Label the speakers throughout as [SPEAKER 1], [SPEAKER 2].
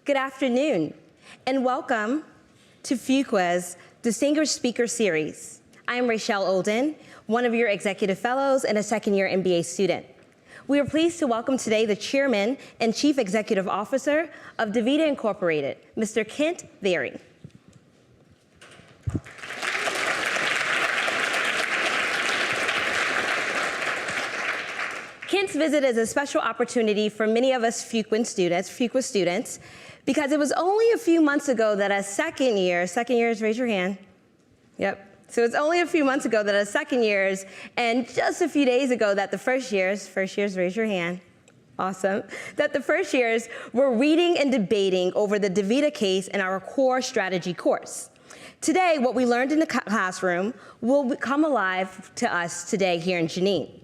[SPEAKER 1] Good afternoon, and welcome to Fuqua's Distinguished Speaker Series. I am Rachelle Olden, one of your executive fellows and a second-year MBA student. We are pleased to welcome today the Chairman and Chief Executive Officer of DaVita Incorporated, Mr. Kent Thiry. Kent's visit is a special opportunity for many of us Fuqua students, because it was only a few months ago that a second years, raise your hand. Yep. So it's only a few months ago that a second years, and just a few days ago that the first years, raise your hand. Awesome. That the first years were reading and debating over the DaVita case in our core strategy course. Today, what we learned in the classroom will come alive to us today here in Janine.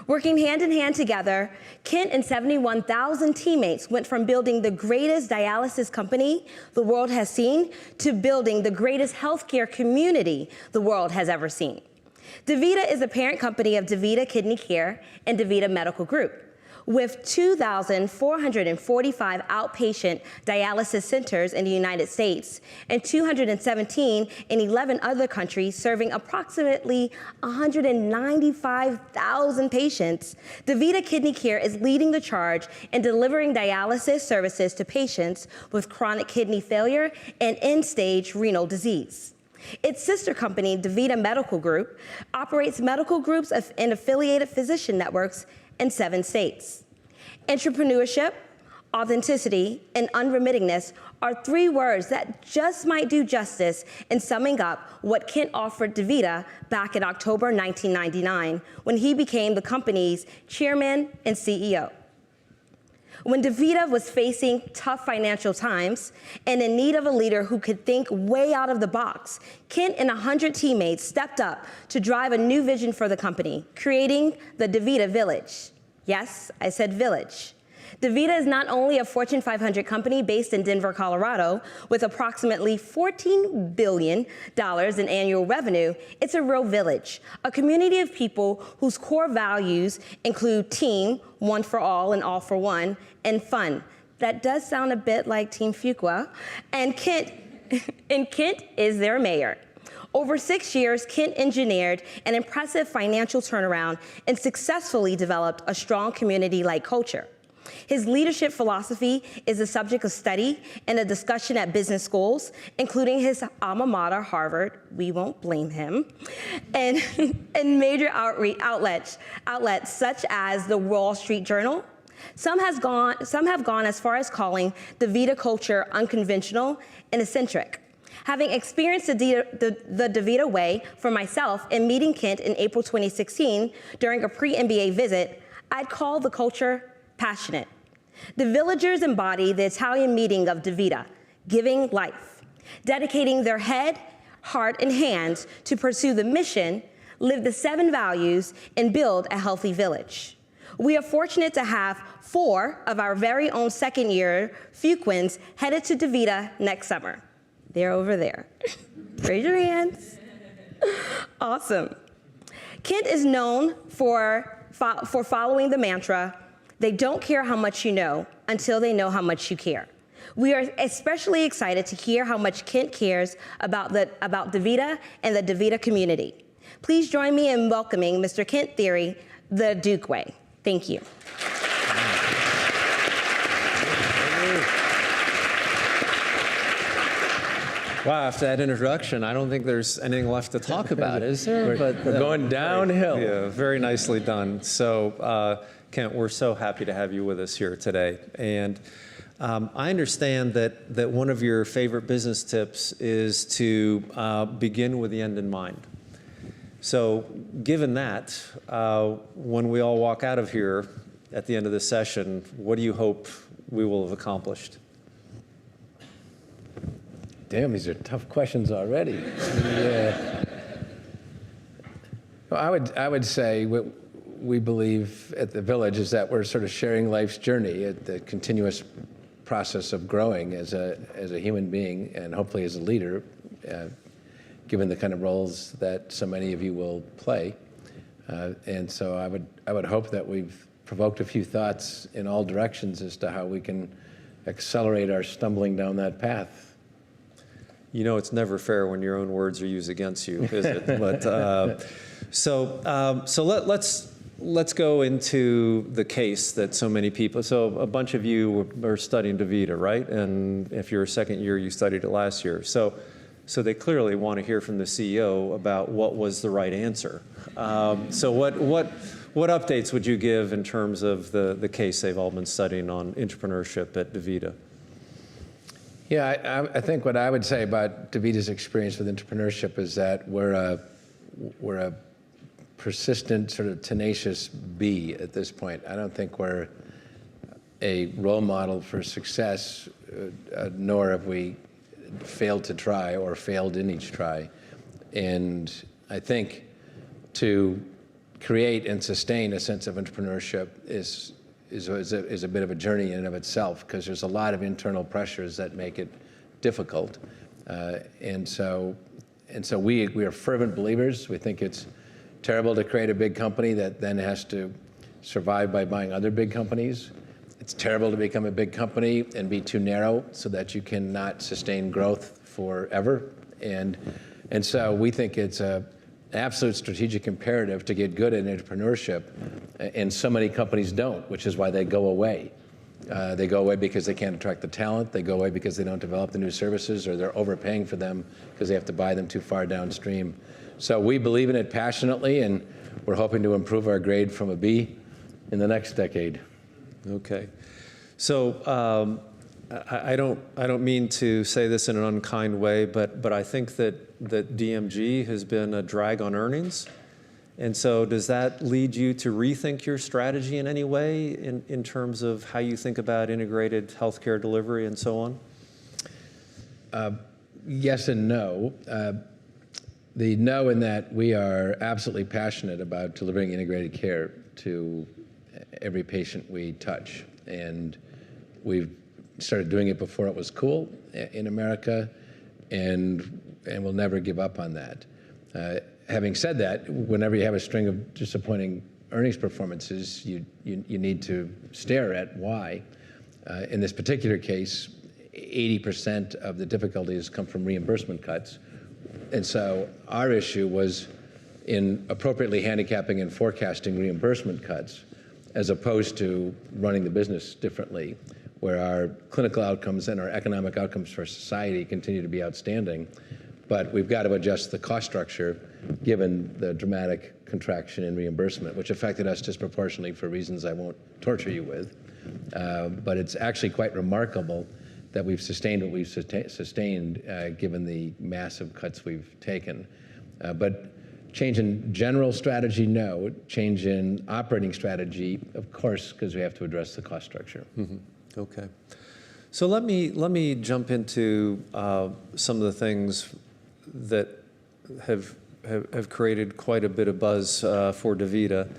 [SPEAKER 1] Working hand in hand together, Kent and 71,000 teammates went from building the greatest dialysis company the world has seen to building the greatest healthcare community the world has ever seen. DaVita is a parent company of DaVita Kidney Care and DaVita Medical Group, with 2,445 outpatient dialysis centers in the United States and 217 in 11 other countries, serving approximately 195,000 patients. DaVita Kidney Care is leading the charge in delivering dialysis services to patients with chronic kidney failure and end-stage renal disease. Its sister company, DaVita Medical Group, operates medical groups and affiliated physician networks in 7 states. Entrepreneurship, authenticity, and unremittingness are 3 words that just might do justice in summing up what Kent offered DaVita back in October 1999 when he became the company's chairman and CEO. When DaVita was facing tough financial times and in need of a leader who could think way out of the box, Kent and 100 teammates stepped up to drive a new vision for the company, creating the DaVita Village. Yes, I said village. DaVita is not only a Fortune 500 company based in Denver, Colorado, with approximately $14 billion in annual revenue, it's a real village, a community of people whose core values include team, one for all and all for one, and fun. That does sound a bit like Team Fuqua, and Kent is their mayor. Over 6 years, Kent engineered an impressive financial turnaround and successfully developed a strong community-like culture. His leadership philosophy is a subject of study and a discussion at business schools, including his alma mater, Harvard, we won't blame him, and major outlets such as the Wall Street Journal. Some have gone as far as calling DaVita culture unconventional and eccentric. Having experienced the DaVita way for myself in meeting Kent in April 2016 during a pre-MBA visit, I'd call the culture passionate. The villagers embody the Italian meaning of DaVita, giving life, dedicating their head, heart, and hands to pursue the mission, live the 7 values, and build a healthy village. We are fortunate to have 4 of our very own second-year Fuquans headed to DaVita next summer. They're over there. Raise your hands. Awesome. Kent is known for following the mantra, they don't care how much you know until they know how much you care. We are especially excited to hear how much Kent cares about DaVita and the DaVita community. Please join me in welcoming Mr. Kent Thiry, the Duke Way. Thank you.
[SPEAKER 2] Wow, after that introduction, I don't think there's anything left to talk about, is there?
[SPEAKER 3] We're going downhill.
[SPEAKER 2] Yeah, very nicely done. So, Kent, we're so happy to have you with us here today. And I understand that one of your favorite business tips is to begin with the end in mind. So, given that, when we all walk out of here at the end of this session, what do you hope we will have accomplished?
[SPEAKER 3] Damn, these are tough questions already. Yeah. Well, I would say what we believe at the Village is that we're sort of sharing life's journey at the continuous process of growing as a human being and hopefully as a leader, given the kind of roles that so many of you will play. And so I would hope that we've provoked a few thoughts in all directions as to how we can accelerate our stumbling down that path.
[SPEAKER 2] You know, it's never fair when your own words are used against you, is it? But let's go into the case that so many people. So a bunch of you are studying DaVita, right? And if you're a second year, you studied it last year. So they clearly want to hear from the CEO about what was the right answer. So what updates would you give in terms of the case they've all been studying on entrepreneurship at DaVita?
[SPEAKER 3] Yeah, I think what I would say about DaVita's experience with entrepreneurship is that we're a persistent, sort of tenacious bee at this point. I don't think we're a role model for success, nor have we failed to try or failed in each try. And I think to create and sustain a sense of entrepreneurship is a bit of a journey in and of itself, because there's a lot of internal pressures that make it difficult. And so we are fervent believers. We think it's terrible to create a big company that then has to survive by buying other big companies. It's terrible to become a big company and be too narrow so that you cannot sustain growth forever. And so we think it's an absolute strategic imperative to get good at entrepreneurship, and so many companies don't, which is why they go away. They go away because they can't attract the talent. They go away because they don't develop the new services, or they're overpaying for them because they have to buy them too far downstream. So we believe in it passionately, and we're hoping to improve our grade from a B in the next decade.
[SPEAKER 2] Okay. So I don't mean to say this in an unkind way, but I think that DMG has been a drag on earnings. And so does that lead you to rethink your strategy in any way in terms of how you think about integrated healthcare delivery and so on?
[SPEAKER 3] Yes and no. The no in that we are absolutely passionate about delivering integrated care to every patient we touch. And we've started doing it before it was cool in America, and we'll never give up on that. Having said that, whenever you have a string of disappointing earnings performances, you need to stare at why. In this particular case, 80% of the difficulties come from reimbursement cuts. And so our issue was in appropriately handicapping and forecasting reimbursement cuts, as opposed to running the business differently, where our clinical outcomes and our economic outcomes for society continue to be outstanding. But we've got to adjust the cost structure given the dramatic contraction in reimbursement, which affected us disproportionately for reasons I won't torture you with. But it's actually quite remarkable that we've sustained what we've sustained given the massive cuts we've taken. But change in general strategy, no. Change in operating strategy, of course, because we have to address the cost structure.
[SPEAKER 2] Mm-hmm. Okay. So let me jump into some of the things that have created quite a bit of buzz for DaVita,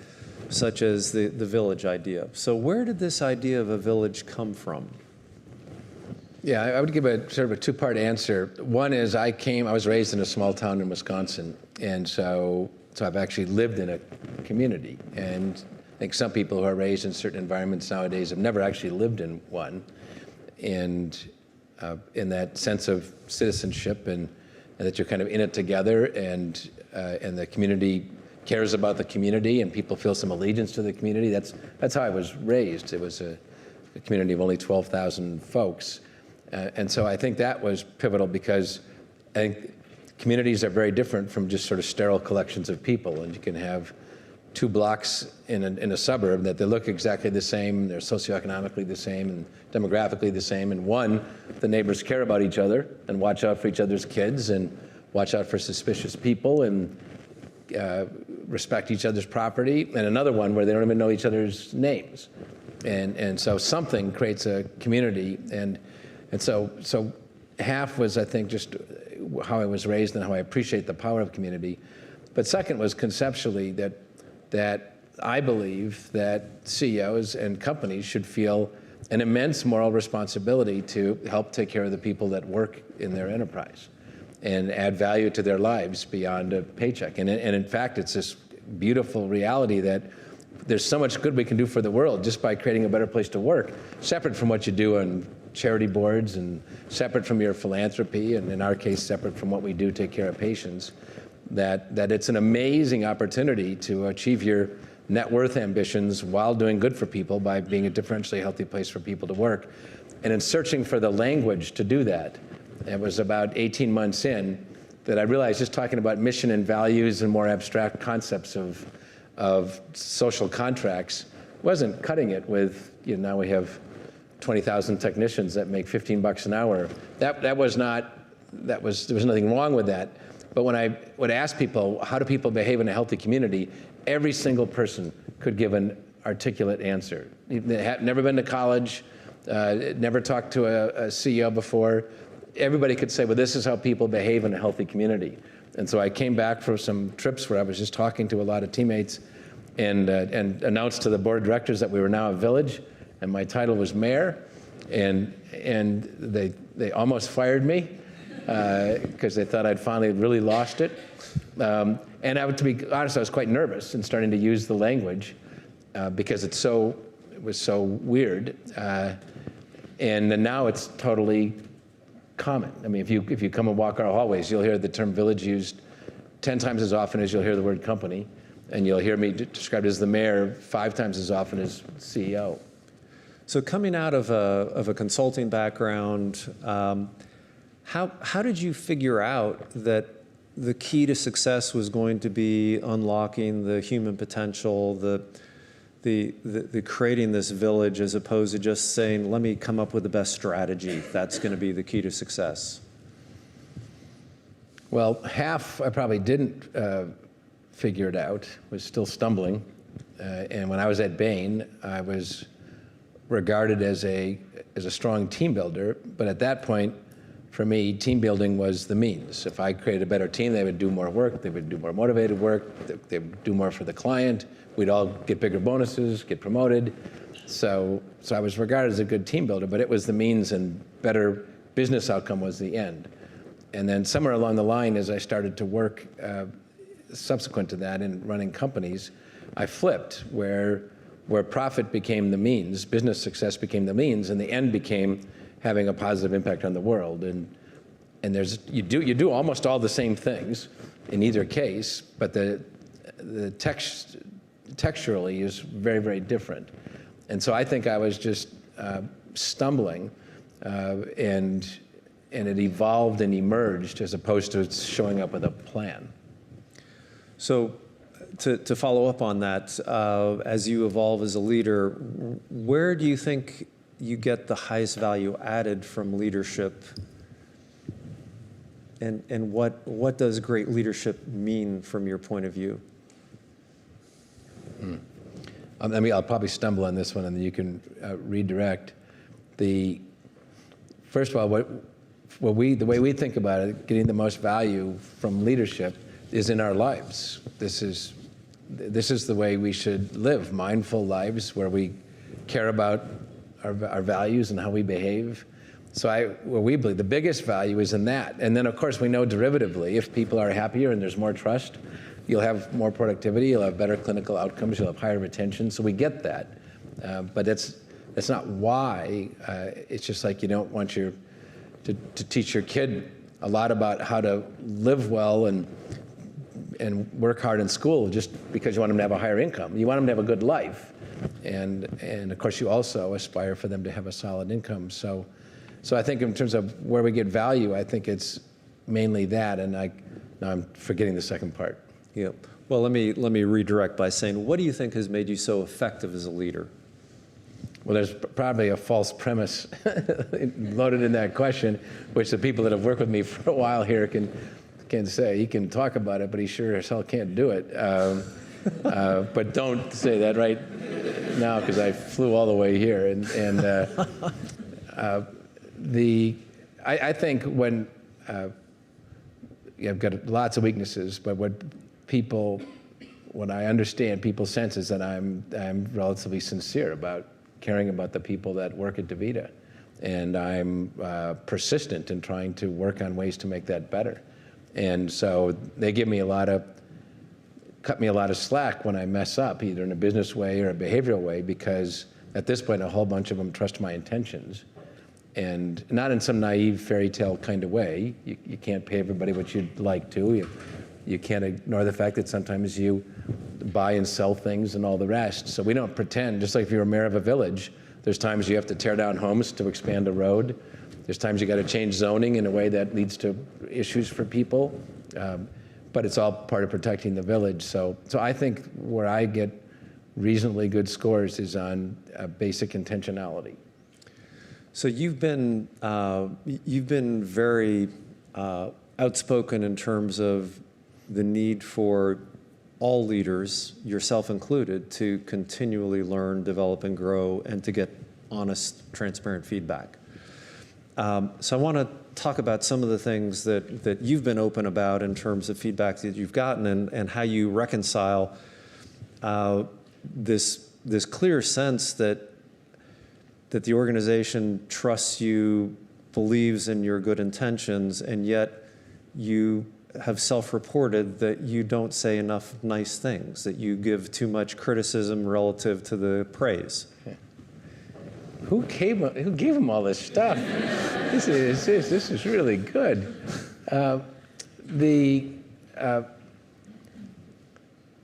[SPEAKER 2] such as the village idea. So where did this idea of a village come from?
[SPEAKER 3] Yeah, I would give a sort of a two-part answer. One is I was raised in a small town in Wisconsin, and so I've actually lived in a community. And I think some people who are raised in certain environments nowadays have never actually lived in one. And in that sense of citizenship and that you're kind of in it together, and the community cares about the community, and people feel some allegiance to the community. That's how I was raised. It was a community of only 12,000 folks. And so I think that was pivotal, because I think communities are very different from just sort of sterile collections of people. And you can have 2 blocks in a suburb that they look exactly the same, they're socioeconomically the same and demographically the same. And one, the neighbors care about each other and watch out for each other's kids and watch out for suspicious people and respect each other's property. And another one where they don't even know each other's names. And so something creates a community. And so half was, I think, just how I was raised and how I appreciate the power of community. But second was conceptually that I believe that CEOs and companies should feel an immense moral responsibility to help take care of the people that work in their enterprise and add value to their lives beyond a paycheck. And in fact, it's this beautiful reality that there's so much good we can do for the world just by creating a better place to work, separate from what you do on charity boards and separate from your philanthropy, and in our case, separate from what we do take care of patients, that it's an amazing opportunity to achieve your net worth ambitions while doing good for people by being a differentially healthy place for people to work. And in searching for the language to do that, it was about 18 months in that I realized just talking about mission and values and more abstract concepts of social contracts wasn't cutting it with, now we have 20,000 technicians that make $15 an hour. There was nothing wrong with that. But when I would ask people, how do people behave in a healthy community, every single person could give an articulate answer. They had never been to college, never talked to a CEO before. Everybody could say, well, this is how people behave in a healthy community. And so I came back for some trips where I was just talking to a lot of teammates and announced to the board of directors that we were now a village, and my title was mayor, and they almost fired me because they thought I'd finally really lost it. And to be honest, I was quite nervous in starting to use the language because it was so weird. And then now it's totally common. I mean, if you come and walk our hallways, you'll hear the term village used 10 times as often as you'll hear the word company, and you'll hear me described as the mayor 5 times as often as CEO.
[SPEAKER 2] So coming out of a consulting background, how did you figure out that the key to success was going to be unlocking the human potential, the creating this village, as opposed to just saying, let me come up with the best strategy that's going to be the key to success? Well, half I probably didn't figure it out, was still stumbling. And when I was at Bain, I was regarded as a strong team builder, but at that point, for me, team building was the means. If I created a better team, they would do more work, they would do more motivated work, they would do more for the client, we'd all get bigger bonuses, get promoted. So I was regarded as a good team builder, but it was the means, and better business outcome was the end. And then somewhere along the line, as I started to work subsequent to that in running companies, I flipped where profit became the means, business success became the means, and the end became having a positive impact on the world. And you do almost all the same things in either case, but the texturally is very, very different. And so I think I was just stumbling, and it evolved and emerged as opposed to showing up with a plan. So to follow up on that, as you evolve as a leader, where do you think you get the highest value added from leadership? And what does great leadership mean from your point of view? I'll probably stumble on this one, and then you can redirect. First of all, the way we think about it, getting the most value from leadership is in our lives. This is the way we should live, mindful lives where we care about our values and how we behave. So we believe the biggest value is in that. And then, of course, we know derivatively, if people are happier and there's more trust, you'll have more productivity, you'll have better clinical outcomes, you'll have higher retention. So we get that. But that's not why. It's just like you don't want to teach your kid a lot about how to live well and work hard in school just because you want them to have a higher income. You want them to have a good life. And of course, you also aspire for them to have a solid income. So I think in terms of where we get value, I think it's mainly that. And now I'm forgetting the second part. Yeah. Well, let me redirect by saying, what do you think has made you so effective as a leader? Well, there's probably a false premise loaded in that question, which the people that have worked with me for a while here can say. He can talk about it, but he sure as hell can't do it. But don't say that right now, because I flew all the way here. I think when I've got lots of weaknesses, but when I understand people's senses, that I'm relatively sincere about caring about the people that work at DaVita, and I'm persistent in trying to work on ways to make that better. And so they cut me a lot of slack when I mess up, either in a business way or a behavioral way, because at this point, a whole bunch of them trust my intentions.
[SPEAKER 3] and not in some naive fairy tale kind of way. You can't pay everybody what you'd like to. You can't ignore the fact that sometimes you buy and sell things and all the rest. So we don't pretend, just like if you're a mayor of a village, there's times you have to tear down homes to expand a road. There's times you got to change zoning in a way that leads to issues for people. But it's all part of protecting the village. So I think where I get reasonably good scores is on basic intentionality.
[SPEAKER 2] So you've been very outspoken in terms of the need for all leaders, yourself included, to continually learn, develop, and grow, and to get honest, transparent feedback. So I want to talk about some of the things that you've been open about in terms of feedback that you've gotten, and how you reconcile this clear sense that the organization trusts you, believes in your good intentions, and yet you have self-reported that you don't say enough nice things, that you give too much criticism relative to the praise.
[SPEAKER 3] Who gave him all this stuff? This is really good. I've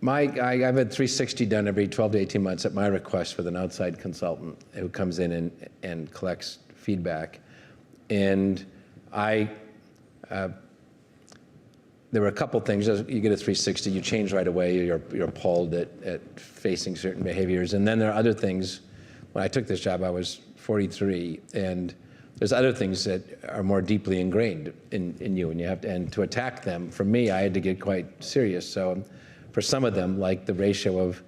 [SPEAKER 3] had 360 done every 12 to 18 months at my request with an outside consultant who comes in and collects feedback. And there were a couple things. You get a 360, you change right away. You're appalled at facing certain behaviors. And then there are other things. When I took this job, I was 43, and there's other things that are more deeply ingrained in you, and you have to, and to attack them, for me, I had to get quite serious. So for some of them, like the ratio of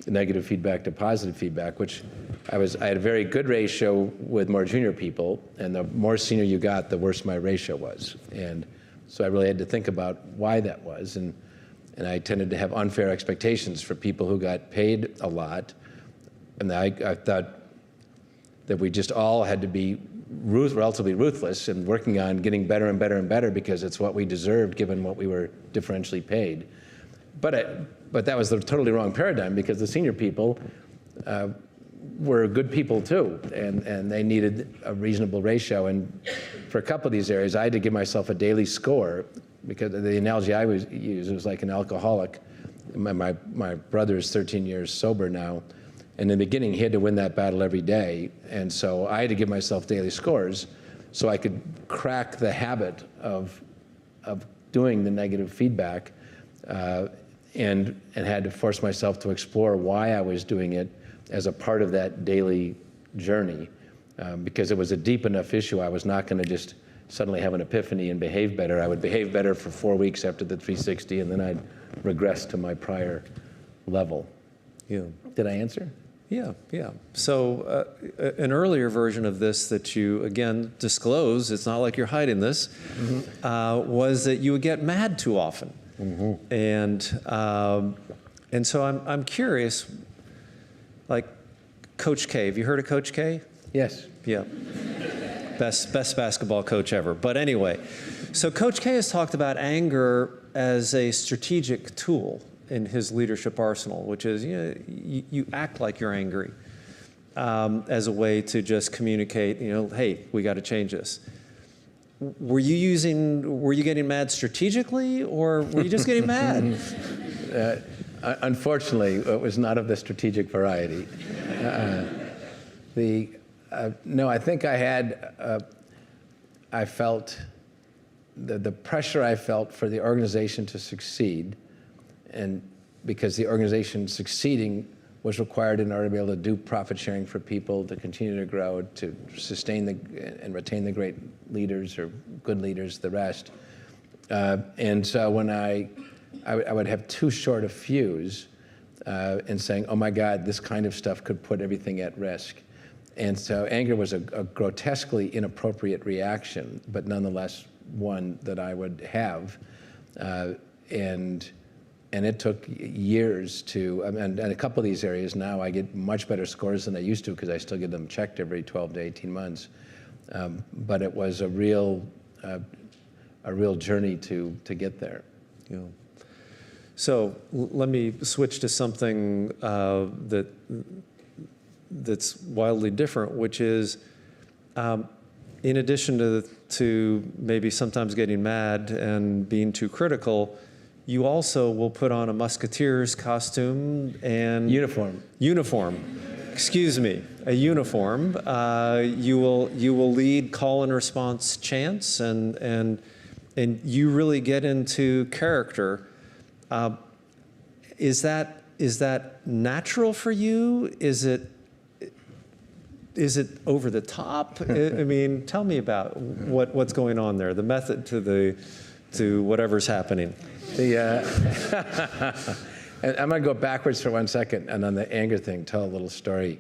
[SPEAKER 3] negative feedback to positive feedback, which I had a very good ratio with more junior people, and the more senior you got, the worse my ratio was. And so I really had to think about why that was, and I tended to have unfair expectations for people who got paid a lot. And I thought that we just all had to be relatively ruthless and working on getting better and better and better because it's what we deserved given what we were differentially paid. But that was the totally wrong paradigm, because the senior people were good people too, and they needed a reasonable ratio. And for a couple of these areas, I had to give myself a daily score, because the analogy I was used was like an alcoholic. My brother is 13 years sober now. And in the beginning, he had to win that battle every day. And so I had to give myself daily scores so I could crack the habit of doing the negative feedback, and had to force myself to explore why I was doing it as a part of that daily journey. Because it was a deep enough issue, I was not going to just suddenly have an epiphany and behave better. I would behave better for 4 weeks after the 360, and then I'd regress to my prior level.
[SPEAKER 2] Yeah.
[SPEAKER 3] Did I answer?
[SPEAKER 2] Yeah. So an earlier version of this that you, again, disclose, it's not like you're hiding this, was that you would get mad too often. And so I'm curious, like Coach K, have you heard of Coach K?
[SPEAKER 3] Yes.
[SPEAKER 2] Yeah. Best basketball coach ever. But anyway, so Coach K has talked about anger as a strategic tool in his leadership arsenal, which is, you act like you're angry as a way to just communicate, hey, we got to change this. Were you getting mad strategically, or were you just getting mad?
[SPEAKER 3] Unfortunately, it was not of the strategic variety. No, I think I felt the pressure I felt for the organization to succeed, and because the organization succeeding was required in order to be able to do profit sharing for people, to continue to grow, to sustain and retain the great leaders or good leaders, the rest. And so when I would have too short a fuse in saying, oh my God, this kind of stuff could put everything at risk. And so anger was a grotesquely inappropriate reaction, but nonetheless one that I would have. And it took years to, and a couple of these areas now I get much better scores than I used to, because I still get them checked every 12 to 18 months. But it was a real journey to get there.
[SPEAKER 2] Yeah. So let me switch to something that's wildly different, which is in addition to maybe sometimes getting mad and being too critical, you also will put on a musketeer's costume and uniform. Excuse me, a uniform. You will lead call and response chants, and you really get into character. Is that natural for you? Is it over the top? I mean, tell me about what's going on there. The method to whatever's happening.
[SPEAKER 3] And I'm going to go backwards for 1 second, and on the anger thing, tell a little story,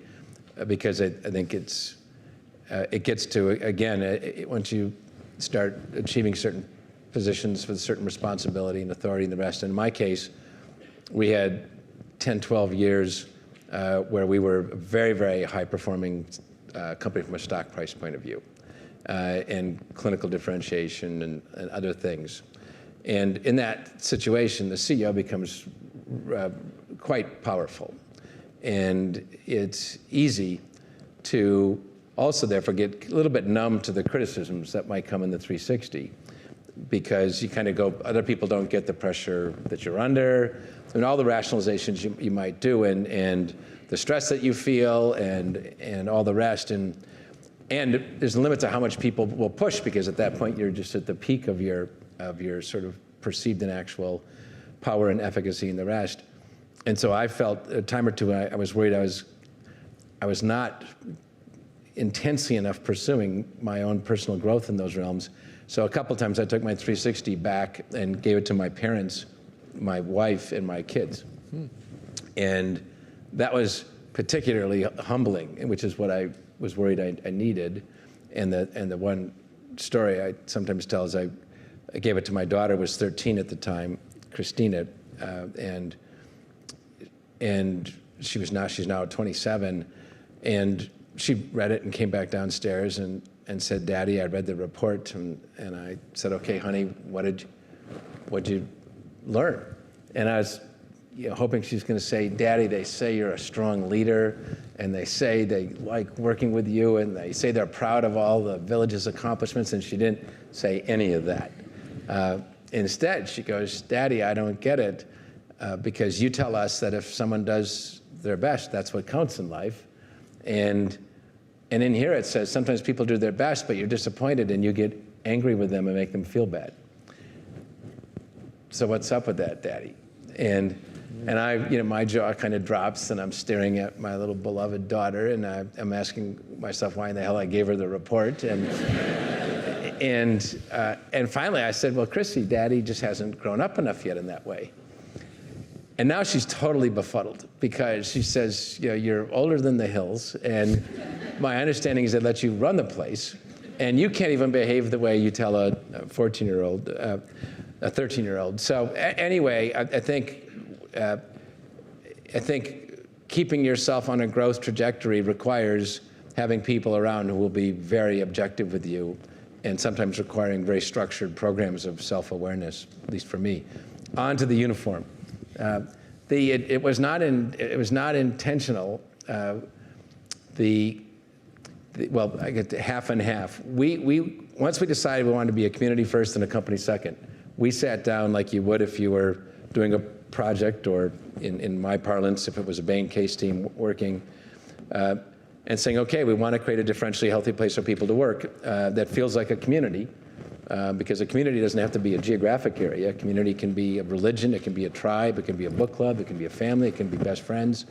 [SPEAKER 3] because I think it gets to, again, once you start achieving certain positions with certain responsibility and authority and the rest. In my case, we had 10, 12 years where we were a very, very high-performing company from a stock price point of view, and clinical differentiation and other things. And in that situation, the CEO becomes quite powerful. And it's easy to also therefore get a little bit numb to the criticisms that might come in the 360, because you kind of go, other people don't get the pressure that you're under, and all the rationalizations you might do, and the stress that you feel, and all the rest. And there's a limit to how much people will push, because at that point you're just at the peak of your sort of perceived and actual power and efficacy and the rest. And so I felt a time or two, I was worried I was not intensely enough pursuing my own personal growth in those realms. So a couple times I took my 360 back and gave it to my parents, my wife, and my kids. And that was particularly humbling, which is what I was worried I needed. And the one story I sometimes tell is I gave it to my daughter, was 13 at the time, Christina, and she's now 27, and she read it and came back downstairs and said, "Daddy, I read the report," and I said, "Okay, honey, what'd you learn?" And I was hoping she's going to say, "Daddy, they say you're a strong leader, and they say they like working with you, and they say they're proud of all the village's accomplishments," and she didn't say any of that. Instead, she goes, "Daddy, I don't get it, because you tell us that if someone does their best, that's what counts in life. And in here it says sometimes people do their best, but you're disappointed and you get angry with them and make them feel bad. So what's up with that, Daddy?" And I, my jaw kind of drops, and I'm staring at my little beloved daughter, and I'm asking myself why in the hell I gave her the report. And finally I said, "Well, Chrissy, Daddy just hasn't grown up enough yet in that way." And now she's totally befuddled, because she says, "You're older than the hills, and my understanding is they let you run the place, and you can't even behave the way you tell a 14-year-old, a 13-year-old. So anyway, I think keeping yourself on a growth trajectory requires having people around who will be very objective with you, and sometimes requiring very structured programs of self-awareness, at least for me." On to the uniform. It was not intentional. Well, I get to half and half. Once we decided we wanted to be a community first and a company second, we sat down like you would if you were doing a project, or in my parlance, if it was a Bain case team working, and saying, okay, we want to create a differentially healthy place for people to work that feels like a community. Because a community doesn't have to be a geographic area. A community can be a religion, it can be a tribe, it can be a book club, it can be a family, it can be best friends.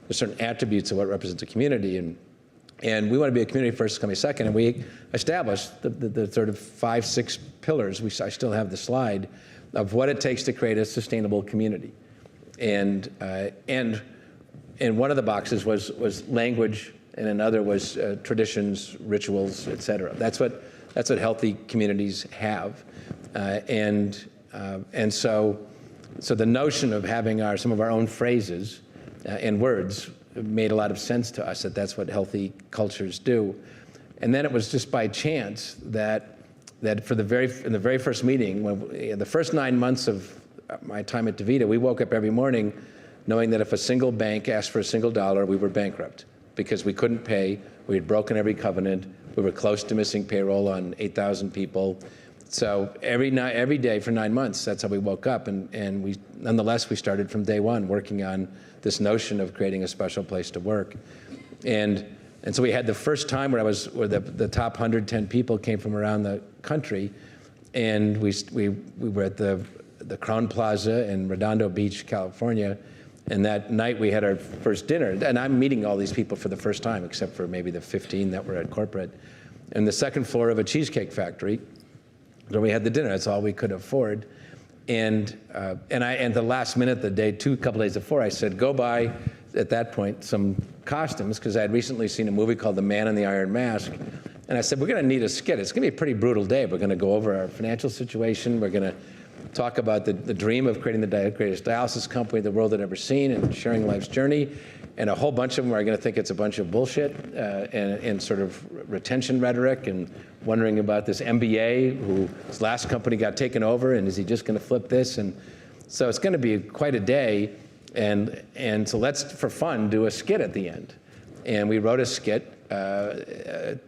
[SPEAKER 3] There's certain attributes of what represents a community, and we want to be a community first, company second, and we established the sort of 5, 6 pillars. I still have the slide of what it takes to create a sustainable community, and one of the boxes was language, and another was traditions, rituals, et cetera. That's what healthy communities have, and so the notion of having some of our own phrases and words made a lot of sense to us. That's what healthy cultures do, and then it was just by chance that in the very first meeting, in the first 9 months of my time at DaVita, we woke up every morning knowing that if a single bank asked for a single dollar, we were bankrupt, because we couldn't pay We had broken every covenant. We were close to missing payroll on 8,000 people. So every day for 9 months, that's how we woke up. And we, nonetheless, we started from day one working on this notion of creating a special place to work. And so we had the first time where the top 110 people came from around the country. And we were at the Crown Plaza in Redondo Beach, California. And that night we had our first dinner. And I'm meeting all these people for the first time, except for maybe the 15 that were at corporate. And the second floor of a cheesecake factory, where we had the dinner. That's all we could afford. And the last minute, a couple days before, I said, go buy, at that point, some costumes, because I had recently seen a movie called The Man in the Iron Mask. And I said, we're going to need a skit. It's going to be a pretty brutal day. We're going to go over our financial situation. We're going to talk about the dream of creating the greatest dialysis company the world had ever seen and sharing life's journey. And a whole bunch of them are going to think it's a bunch of bullshit and sort of retention rhetoric and wondering about this MBA whose last company got taken over, and is he just going to flip this? And so it's going to be quite a day. And so let's, for fun, do a skit at the end. And we wrote a skit that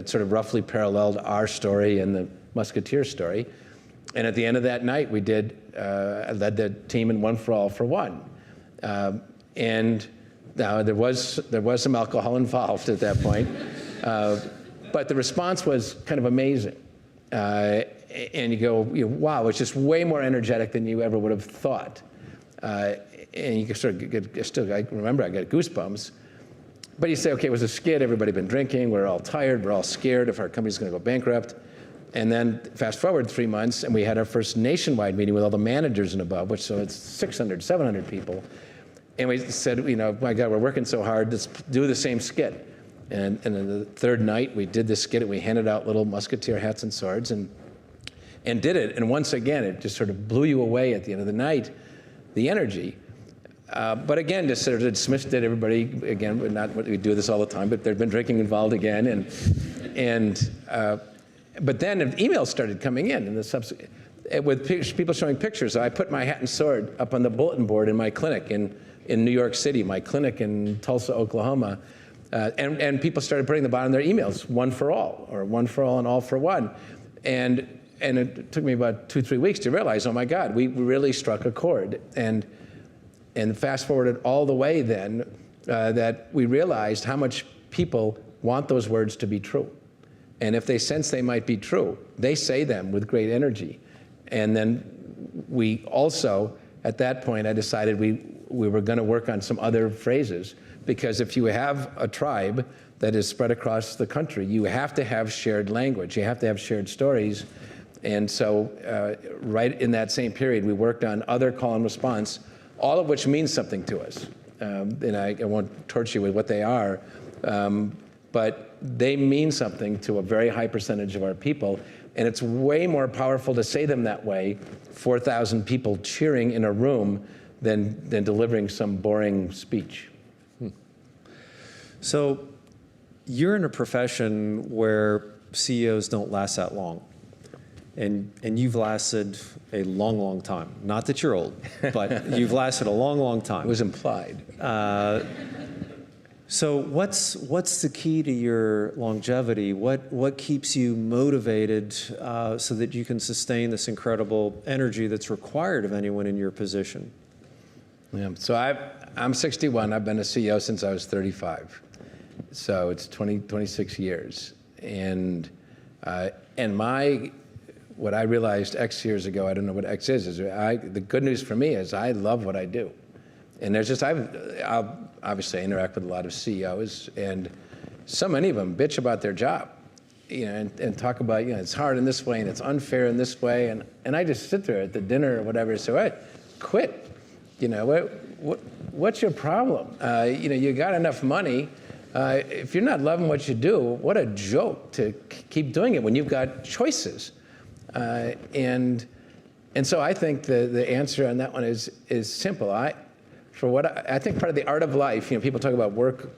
[SPEAKER 3] sort of roughly paralleled our story and the Musketeer story. And at the end of that night, we I led the team in One for All for One. And now there was some alcohol involved at that point, but the response was kind of amazing. And you go, wow, it's just way more energetic than you ever would have thought. And you can sort of I remember I got goosebumps. But you say, okay, it was a skit, everybody been drinking, we're all tired, we're all scared if our company's gonna go bankrupt. And then fast forward 3 months, and we had our first nationwide meeting with all the managers and above, so it's 600, 700 people. And we said, my God, we're working so hard, let's do the same skit. And then the third night, we did the skit, and we handed out little musketeer hats and swords and did it. And once again, it just sort of blew you away at the end of the night, the energy. But again, just sort of dismissed it, everybody, again, we do this all the time, but there'd been drinking involved again. But then emails started coming in with people showing pictures. I put my hat and sword up on the bulletin board in my clinic in New York City, my clinic in Tulsa, Oklahoma. And people started putting the bottom of their emails, One for All, or One for All and All for One. And it took me about 2-3 weeks to realize, oh my God, we really struck a chord. And fast forwarded all the way then, that we realized how much people want those words to be true. And if they sense they might be true, they say them with great energy. And then we also, at that point, I decided we were going to work on some other phrases, because if you have a tribe that is spread across the country, you have to have shared language. You have to have shared stories. And so right in that same period, we worked on other call and response, all of which means something to us. And I won't torture you with what they are, but they mean something to a very high percentage of our people. And it's way more powerful to say them that way, 4,000 people cheering in a room, than delivering some boring speech.
[SPEAKER 2] So you're in a profession where CEOs don't last that long. And you've lasted a long, long time. Not that you're old, but you've lasted a long, long time.
[SPEAKER 3] It was implied.
[SPEAKER 2] So what's the key to your longevity? What keeps you motivated so that you can sustain this incredible energy that's required of anyone in your position?
[SPEAKER 3] Yeah. So I'm 61. I've been a CEO since I was 35. So it's 26 years. And what I realized X years ago, I don't know what X is the good news for me is I love what I do. And obviously I interact with a lot of CEOs, and so many of them bitch about their job, and talk about, it's hard in this way and it's unfair in this way. And I just sit there at the dinner or whatever and say, hey, quit. What's your problem? You got enough money. If you're not loving what you do, what a joke to keep doing it when you've got choices. And so I think the answer on that one is simple. I think part of the art of life, people talk about work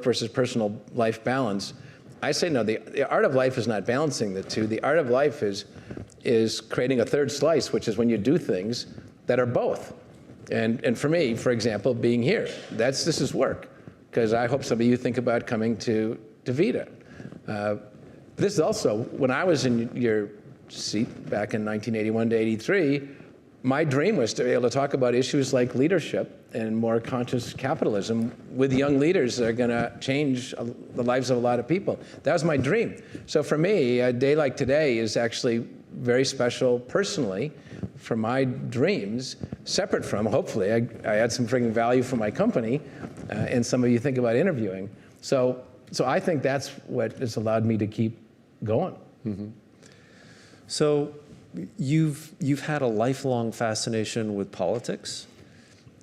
[SPEAKER 3] versus personal life balance. I say no, the art of life is not balancing the two. The art of life is creating a third slice, which is when you do things that are both. And for me, for example, being here, this is work. Because I hope some of you think about coming to DaVita. This is also, when I was in your seat back in 1981 to 83, my dream was to be able to talk about issues like leadership and more conscious capitalism with young leaders that are going to change the lives of a lot of people. That was my dream. So for me, a day like today is actually very special personally for my dreams, separate from, hopefully, I add some freaking value for my company, and some of you think about interviewing. So I think that's what has allowed me to keep going.
[SPEAKER 2] Mm-hmm. So you've had a lifelong fascination with politics.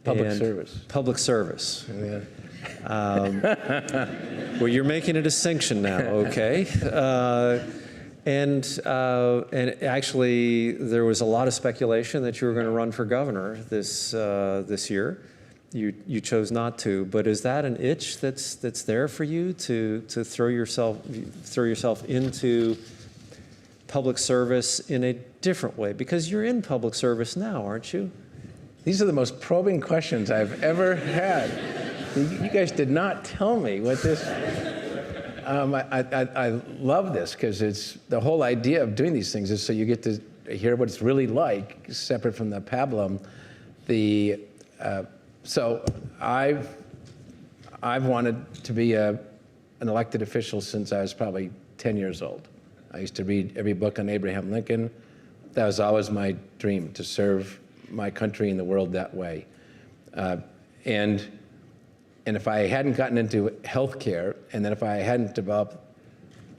[SPEAKER 3] Public service.
[SPEAKER 2] Public service.
[SPEAKER 3] Yeah.
[SPEAKER 2] Well, you're making a distinction now, okay? And actually, there was a lot of speculation that you were going to run for governor this year. You chose not to, but is that an itch that's there for you to throw yourself into public service in a different way? Because you're in public service now, aren't you?
[SPEAKER 3] These are the most probing questions I've ever had. You guys did not tell me what this. I love this because it's the whole idea of doing these things is so you get to hear what it's really like, separate from the pablum. So I've wanted to be an elected official since I was probably 10 years old. I used to read every book on Abraham Lincoln. That was always my dream, to serve my country and the world that way. And if I hadn't gotten into healthcare, and then if I hadn't developed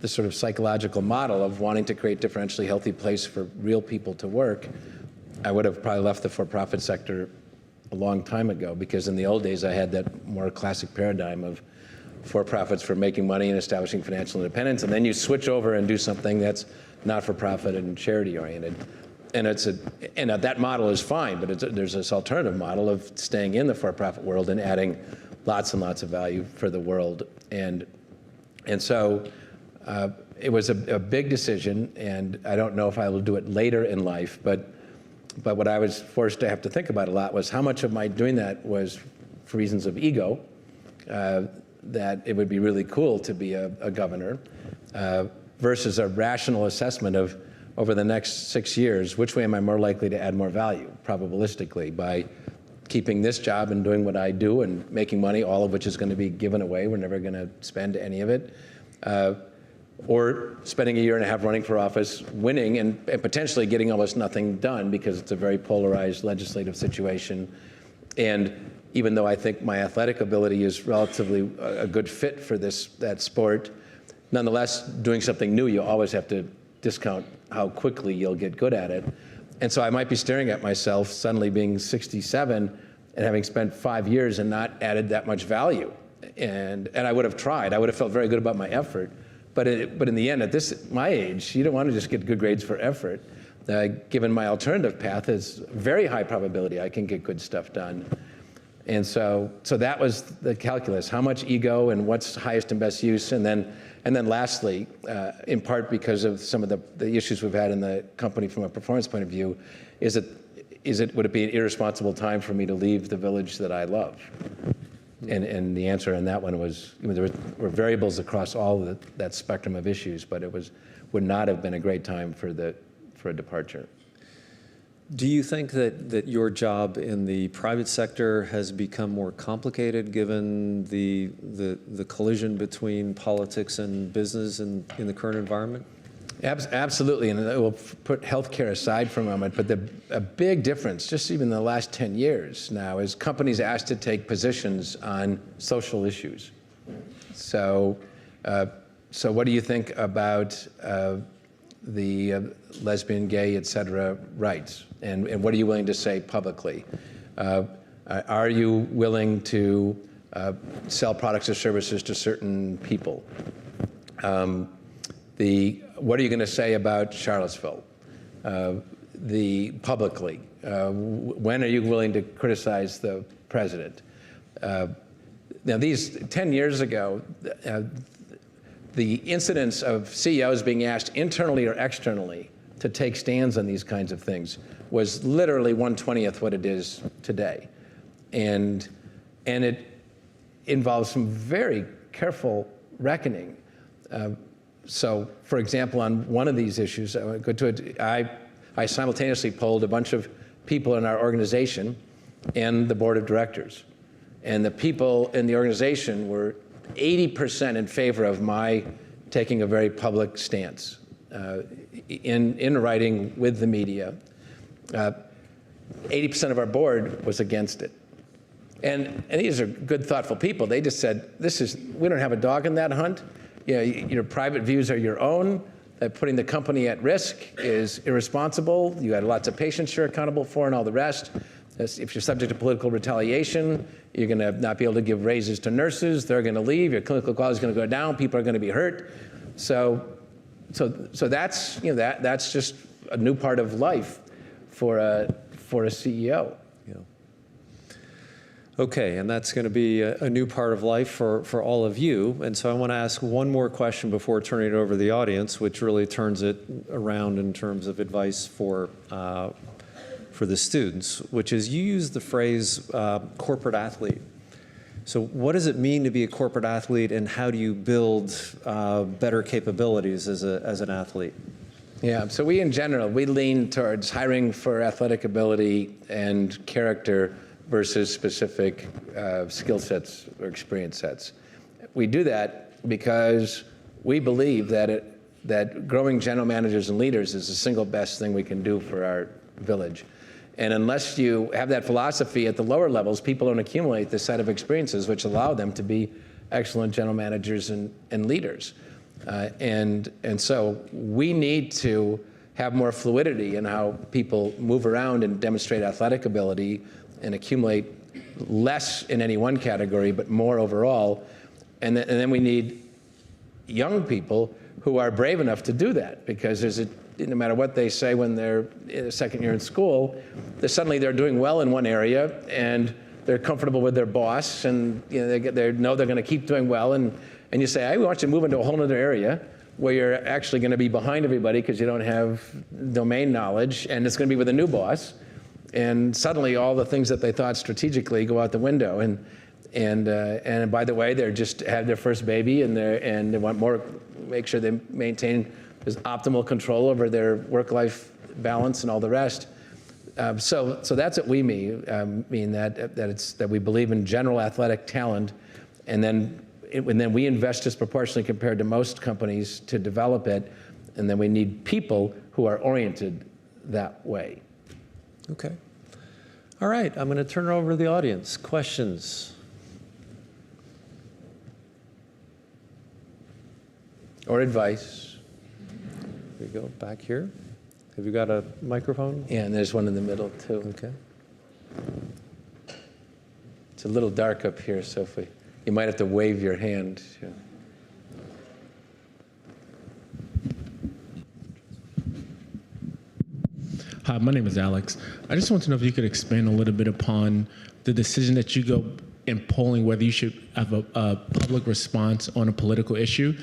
[SPEAKER 3] the sort of psychological model of wanting to create differentially healthy place for real people to work, I would have probably left the for-profit sector a long time ago, because in the old days I had that more classic paradigm of for-profits for making money and establishing financial independence, and then you switch over and do something that's not-for-profit and charity-oriented. And that model is fine, but there's this alternative model of staying in the for-profit world and adding lots and lots of value for the world. And so it was a big decision, and I don't know if I will do it later in life, but what I was forced to have to think about a lot was how much of my doing that was for reasons of ego, that it would be really cool to be a governor, versus a rational assessment of, over the next 6 years, which way am I more likely to add more value, probabilistically, by keeping this job and doing what I do and making money, all of which is going to be given away. We're never going to spend any of it. Or spending a year and a half running for office, winning, and potentially getting almost nothing done because it's a very polarized legislative situation. And even though I think my athletic ability is relatively a good fit for that sport, nonetheless, doing something new, you always have to discount how quickly you'll get good at it. And so I might be staring at myself suddenly being 67 and having spent 5 years and not added that much value. And I would have tried. I would have felt very good about my effort. But in the end, at my age, you don't want to just get good grades for effort. Given my alternative path, it's very high probability I can get good stuff done. And so that was the calculus: how much ego and what's highest and best use. And then lastly, in part because of some of the issues we've had in the company from a performance point of view, would it be an irresponsible time for me to leave the village that I love? And the answer on that one was, there were variables across all that spectrum of issues, but would not have been a great time for a departure.
[SPEAKER 2] Do you think that your job in the private sector has become more complicated given the collision between politics and business in the current environment?
[SPEAKER 3] Absolutely, and we'll put healthcare aside for a moment, but a big difference, just even in the last 10 years now, is companies asked to take positions on social issues. So what do you think about the lesbian, gay, et cetera, rights? And what are you willing to say publicly? Are you willing to sell products or services to certain people? What are you going to say about Charlottesville? Publicly? When are you willing to criticize the president? Now, these 10 years ago, the incidence of CEOs being asked internally or externally to take stands on these kinds of things was literally 1/20th what it is today. And it involves some very careful reckoning So, for example, on one of these issues, I simultaneously polled a bunch of people in our organization and the board of directors. And the people in the organization were 80% in favor of my taking a very public stance in writing with the media. 80% of our board was against it. And these are good, thoughtful people. They just said, we don't have a dog in that hunt. You know, your private views are your own. Putting the company at risk is irresponsible. You had lots of patients you're accountable for and all the rest. If you're subject to political retaliation, you're going to not be able to give raises to nurses. They're going to leave. Your clinical quality is going to go down. People are going to be hurt. So that's, that's just a new part of life for a CEO.
[SPEAKER 2] Yeah. Okay, and that's going to be a new part of life for all of you. And so I want to ask one more question before turning it over to the audience, which really turns it around in terms of advice for the students, which is you use the phrase corporate athlete. So what does it mean to be a corporate athlete, and how do you build better capabilities as an athlete?
[SPEAKER 3] Yeah, so we in general, we lean towards hiring for athletic ability and character versus specific skill sets or experience sets. We do that because we believe that growing general managers and leaders is the single best thing we can do for our village. And unless you have that philosophy at the lower levels, people don't accumulate this set of experiences which allow them to be excellent general managers and leaders. And so we need to have more fluidity in how people move around and demonstrate athletic ability and accumulate less in any one category, but more overall. And then we need young people who are brave enough to do that, because no matter what they say when they're in the second year in school, suddenly they're doing well in one area and they're comfortable with their boss, and they know they're going to keep doing well. And you say, I want you to move into a whole other area where you're actually going to be behind everybody because you don't have domain knowledge, and it's going to be with a new boss. And suddenly all the things that they thought strategically go out the window. And by the way, they just had their first baby, and they want more, make sure they maintain this optimal control over their work-life balance and all the rest. So that's what we mean that we believe in general athletic talent, and then we invest disproportionately compared to most companies to develop it, and then we need people who are oriented that way.
[SPEAKER 2] Okay. All right, I'm going to turn it over to the audience. Questions?
[SPEAKER 3] Or advice.
[SPEAKER 2] Here we go, back here. Have you got a microphone?
[SPEAKER 3] Yeah, and there's one in the middle, too.
[SPEAKER 2] Okay.
[SPEAKER 3] It's a little dark up here, so you might have to wave your hand. Yeah.
[SPEAKER 4] Hi, my name is Alex. I just want to know if you could expand a little bit upon the decision that you go in polling whether you should have a public response on a political issue.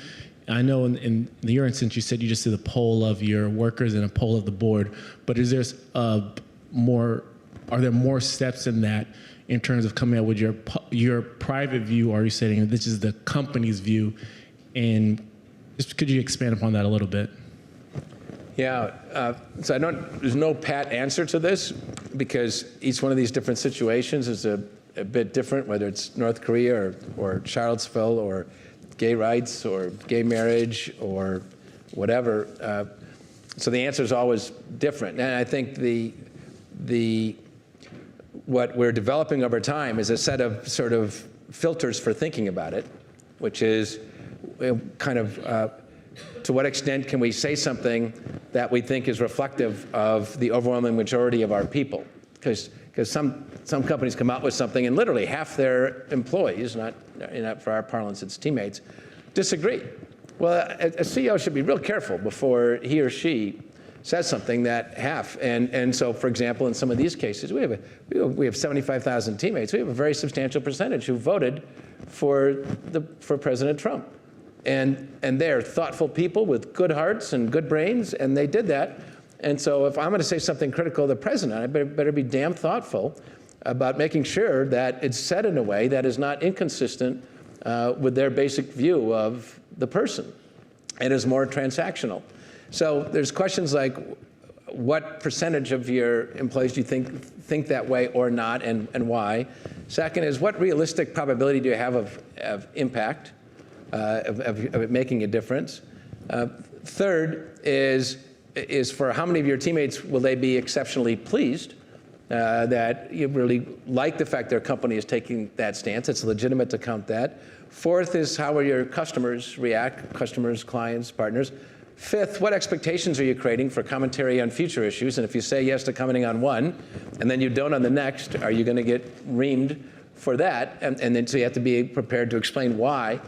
[SPEAKER 4] I know in your instance, you said you just did a poll of your workers and a poll of the board, but is there are there more steps in that in terms of coming up with your private view, or are you saying this is the company's view? And just could you expand upon that a little bit?
[SPEAKER 3] Yeah, so there's no pat answer to this, because each one of these different situations is a bit different, whether it's North Korea or Charlottesville or gay rights or gay marriage or whatever. So the answer is always different. And I think what we're developing over time is a set of sort of filters for thinking about it, which is kind of to what extent can we say something that we think is reflective of the overwhelming majority of our people? Because some companies come out with something and literally half their employees, not for our parlance, it's teammates, disagree. Well, a CEO should be real careful before he or she says something that half. And so, for example, in some of these cases, we have 75,000 teammates. We have a very substantial percentage who voted for President Trump. And they're thoughtful people with good hearts and good brains, and they did that. And so if I'm going to say something critical of the president, I better be damn thoughtful about making sure that it's said in a way that is not inconsistent with their basic view of the person. and is more transactional. So there's questions like, what percentage of your employees do you think that way or not, and why? Second is, what realistic probability do you have of impact, of it making a difference? Third is for how many of your teammates will they be exceptionally pleased that you really like the fact their company is taking that stance. It's legitimate to count that. Fourth is, how will your customers react, customers, clients, partners? Fifth, what expectations are you creating for commentary on future issues? And if you say yes to commenting on one, and then you don't on the next, are you going to get reamed for that? And then so you have to be prepared to explain why.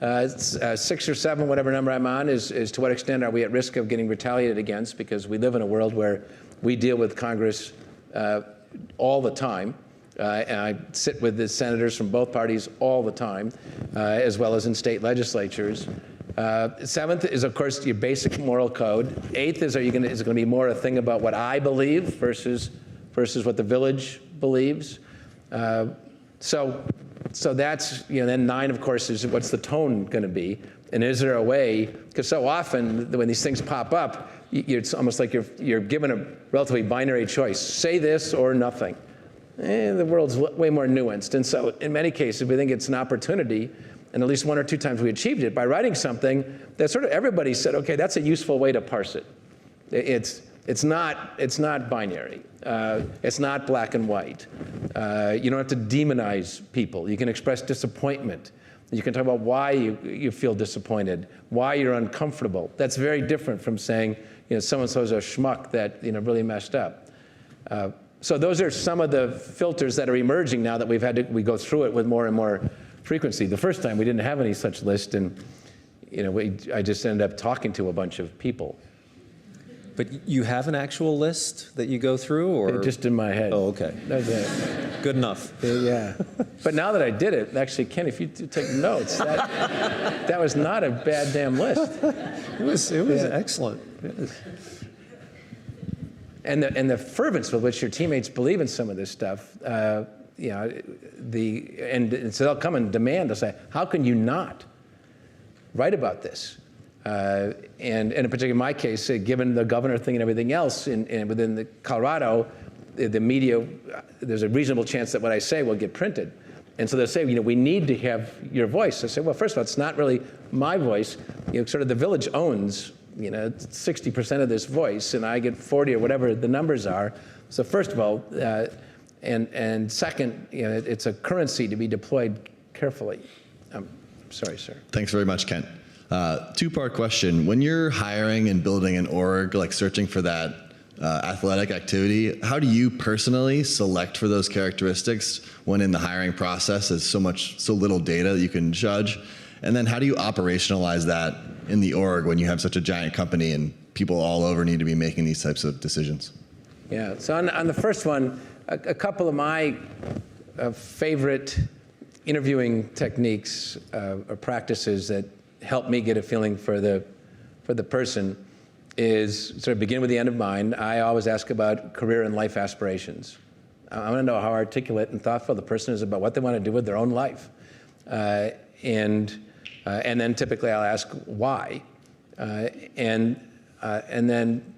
[SPEAKER 3] 6 or 7, whatever number I'm on, is to what extent are we at risk of getting retaliated against? Because we live in a world where we deal with Congress all the time. And I sit with the senators from both parties all the time, as well as in state legislatures. 7th is, of course, your basic moral code. 8th is, is it going to be more a thing about what I believe versus what the village believes? So that's, then 9, of course, is what's the tone going to be? And is there a way, because so often when these things pop up, it's almost like you're given a relatively binary choice. Say this or nothing. The world's way more nuanced. And so in many cases, we think it's an opportunity, and at least 1 or 2 times we achieved it by writing something that sort of everybody said, okay, that's a useful way to parse it. It's not binary. It's not black and white. You don't have to demonize people. You can express disappointment. You can talk about why you feel disappointed, why you're uncomfortable. That's very different from saying, so-and-so's a schmuck that really messed up. So those are some of the filters that are emerging now that we go through it with more and more frequency. The first time we didn't have any such list, and I just ended up talking to a bunch of people.
[SPEAKER 2] But you have an actual list that you go through, or
[SPEAKER 3] just in my head?
[SPEAKER 2] Oh, okay.
[SPEAKER 3] That's it.
[SPEAKER 2] Good enough.
[SPEAKER 3] Yeah. But now that I did it, actually, Ken, if you take notes, that was not a bad damn list.
[SPEAKER 2] It was excellent.
[SPEAKER 3] And the fervence with which your teammates believe in some of this stuff, and so they'll come and demand, they'll say, how can you not write about this? And in particular, in my case, given the governor thing and everything else, within Colorado, the media, there's a reasonable chance that what I say will get printed. And so they'll say, we need to have your voice. I say, well, first of all, it's not really my voice. Sort of the village owns 60% of this voice, and I get 40 or whatever the numbers are. So first of all, and second, it's a currency to be deployed carefully. Sorry, sir.
[SPEAKER 5] Thanks very much, Kent. 2-part question. When you're hiring and building an org, like searching for that athletic activity, how do you personally select for those characteristics when in the hiring process there's so little data that you can judge? And then how do you operationalize that in the org when you have such a giant company and people all over need to be making these types of decisions?
[SPEAKER 3] Yeah, so on the first one, a couple of my favorite interviewing techniques or practices that help me get a feeling for the person is sort of begin with the end in mind. I always ask about career and life aspirations. I want to know how articulate and thoughtful the person is about what they want to do with their own life. And then typically I'll ask why. And then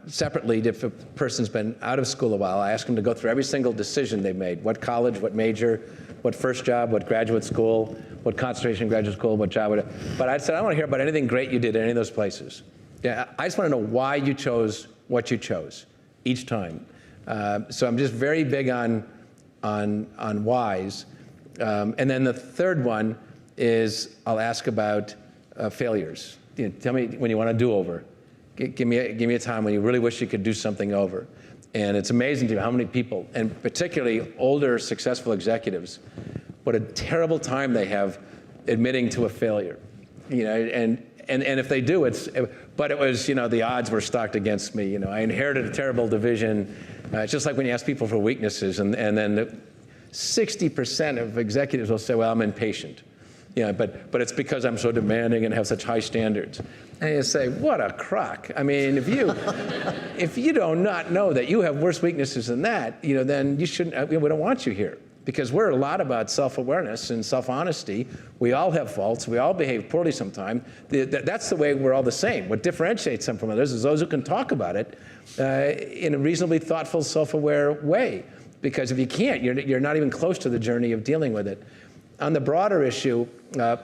[SPEAKER 3] separately, if a person's been out of school a while, I ask them to go through every single decision they've made. What college, what major, what first job, what graduate school, what concentration in graduate school, what job. But I said, I don't want to hear about anything great you did at any of those places. Yeah, I just want to know why you chose what you chose each time. So I'm just very big on whys. And then the third one is I'll ask about failures. Tell me when you want to do over. Give me a time when you really wish you could do something over. And it's amazing to me how many people, and particularly older, successful executives, what a terrible time they have admitting to a failure. And if they do, but it was, the odds were stacked against me. I inherited a terrible division. It's just like when you ask people for weaknesses, and then 60% of executives will say, well, I'm impatient. But it's because I'm so demanding and have such high standards. And you say, what a crock. I mean, if you do not know that you have worse weaknesses than that, then you shouldn't, we don't want you here. because we're a lot about self-awareness and self-honesty. We all have faults. We all behave poorly sometimes. That's the way we're all the same. What differentiates them from others is those who can talk about it in a reasonably thoughtful, self-aware way. Because if you can't, you're not even close to the journey of dealing with it. On the broader issue, I'll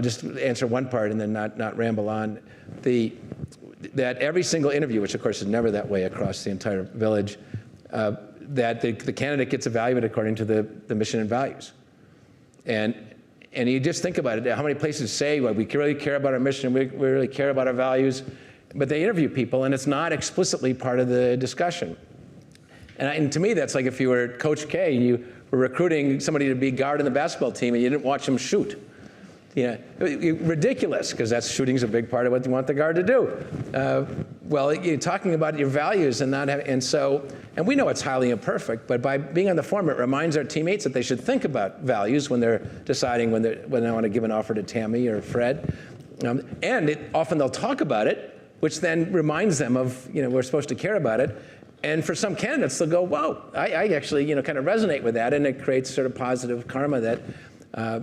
[SPEAKER 3] just answer one part and then not ramble on. That every single interview, which of course is never that way across the entire village, that the candidate gets evaluated according to the mission and values. And you just think about it, how many places say, well, we really care about our mission, we really care about our values, but they interview people and it's not explicitly part of the discussion. And to me, that's like if you were Coach K and you were recruiting somebody to be guard in the basketball team and you didn't watch them shoot. Ridiculous, because shooting's a big part of what you want the guard to do. Well, you're talking about your values and not having, and we know it's highly imperfect, but by being on the form, it reminds our teammates that they should think about values when they're deciding when they want to give an offer to Tammy or Fred. And often they'll talk about it, which then reminds them of, we're supposed to care about it. And for some candidates, they'll go, whoa, I actually, kind of resonate with that, and it creates sort of positive karma that,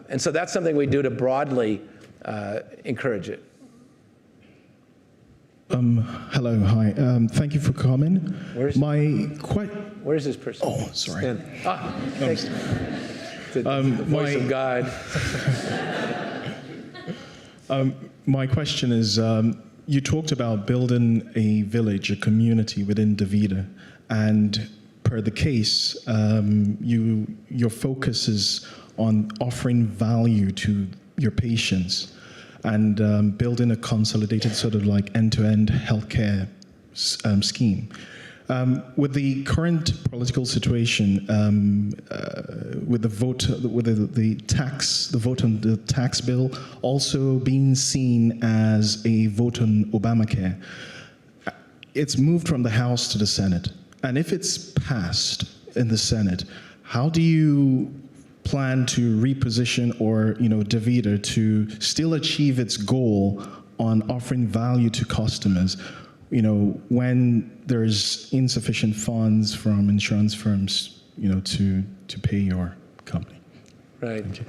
[SPEAKER 3] and so that's something we do to broadly encourage it.
[SPEAKER 6] Hello, hi. Thank you for coming.
[SPEAKER 3] Where's this person?
[SPEAKER 6] Oh, sorry.
[SPEAKER 3] Thanks. The voice of God.
[SPEAKER 6] My question is, you talked about building a village, a community within DaVita, and per the case, your focus is on offering value to your patients and building a consolidated sort of like end-to-end healthcare scheme. With the current political situation, with the vote, with the vote on the tax bill also being seen as a vote on Obamacare, it's moved from the House to the Senate. And if it's passed in the Senate, how do you plan to reposition or, DaVita to still achieve its goal on offering value to customers, when there's insufficient funds from insurance firms, to pay your company?
[SPEAKER 3] Right.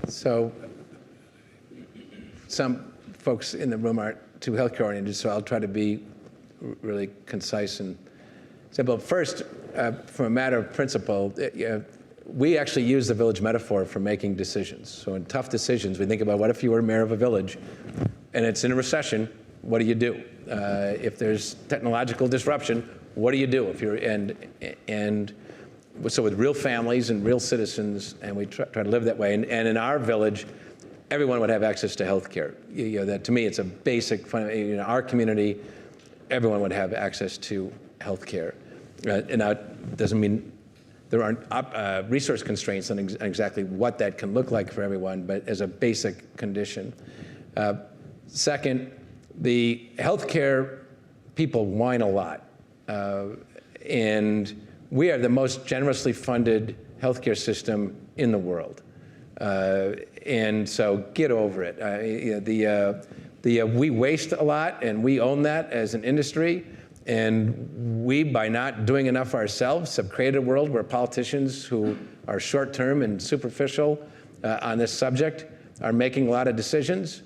[SPEAKER 3] So some folks in the room aren't too healthcare oriented, so I'll try to be really concise and simple. First, from a matter of principle, we actually use the village metaphor for making decisions. So in tough decisions, we think about what if you were mayor of a village and it's in a recession, what do you do? If there's technological disruption, what do you do? If you're and so with real families and real citizens, and we try to live that way. And in our village, everyone would have access to health care. That to me, it's a basic. In our community, everyone would have access to health care. And that doesn't mean there aren't resource constraints on exactly what that can look like for everyone, but as a basic condition. Second, the healthcare people whine a lot. And we are the most generously funded healthcare system in the world. And so get over it. We waste a lot, and we own that as an industry. And we, by not doing enough ourselves, have created a world where politicians who are short-term and superficial on this subject are making a lot of decisions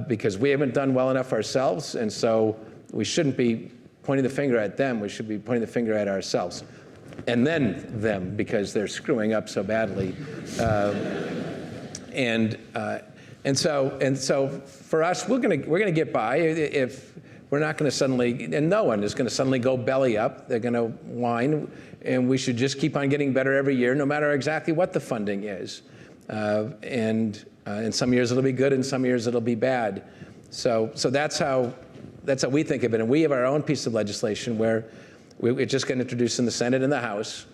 [SPEAKER 3] because we haven't done well enough ourselves. And so we shouldn't be pointing the finger at them. We should be pointing the finger at ourselves. And then them, because they're screwing up so badly. And so for us, we're gonna get by if we're not going to suddenly, and no one is going to suddenly go belly up. They're going to whine, and we should just keep on getting better every year, no matter exactly what the funding is. And in some years it'll be good, in some years it'll be bad. So that's how we think of it. And we have our own piece of legislation where it just got introduced in the Senate and the House.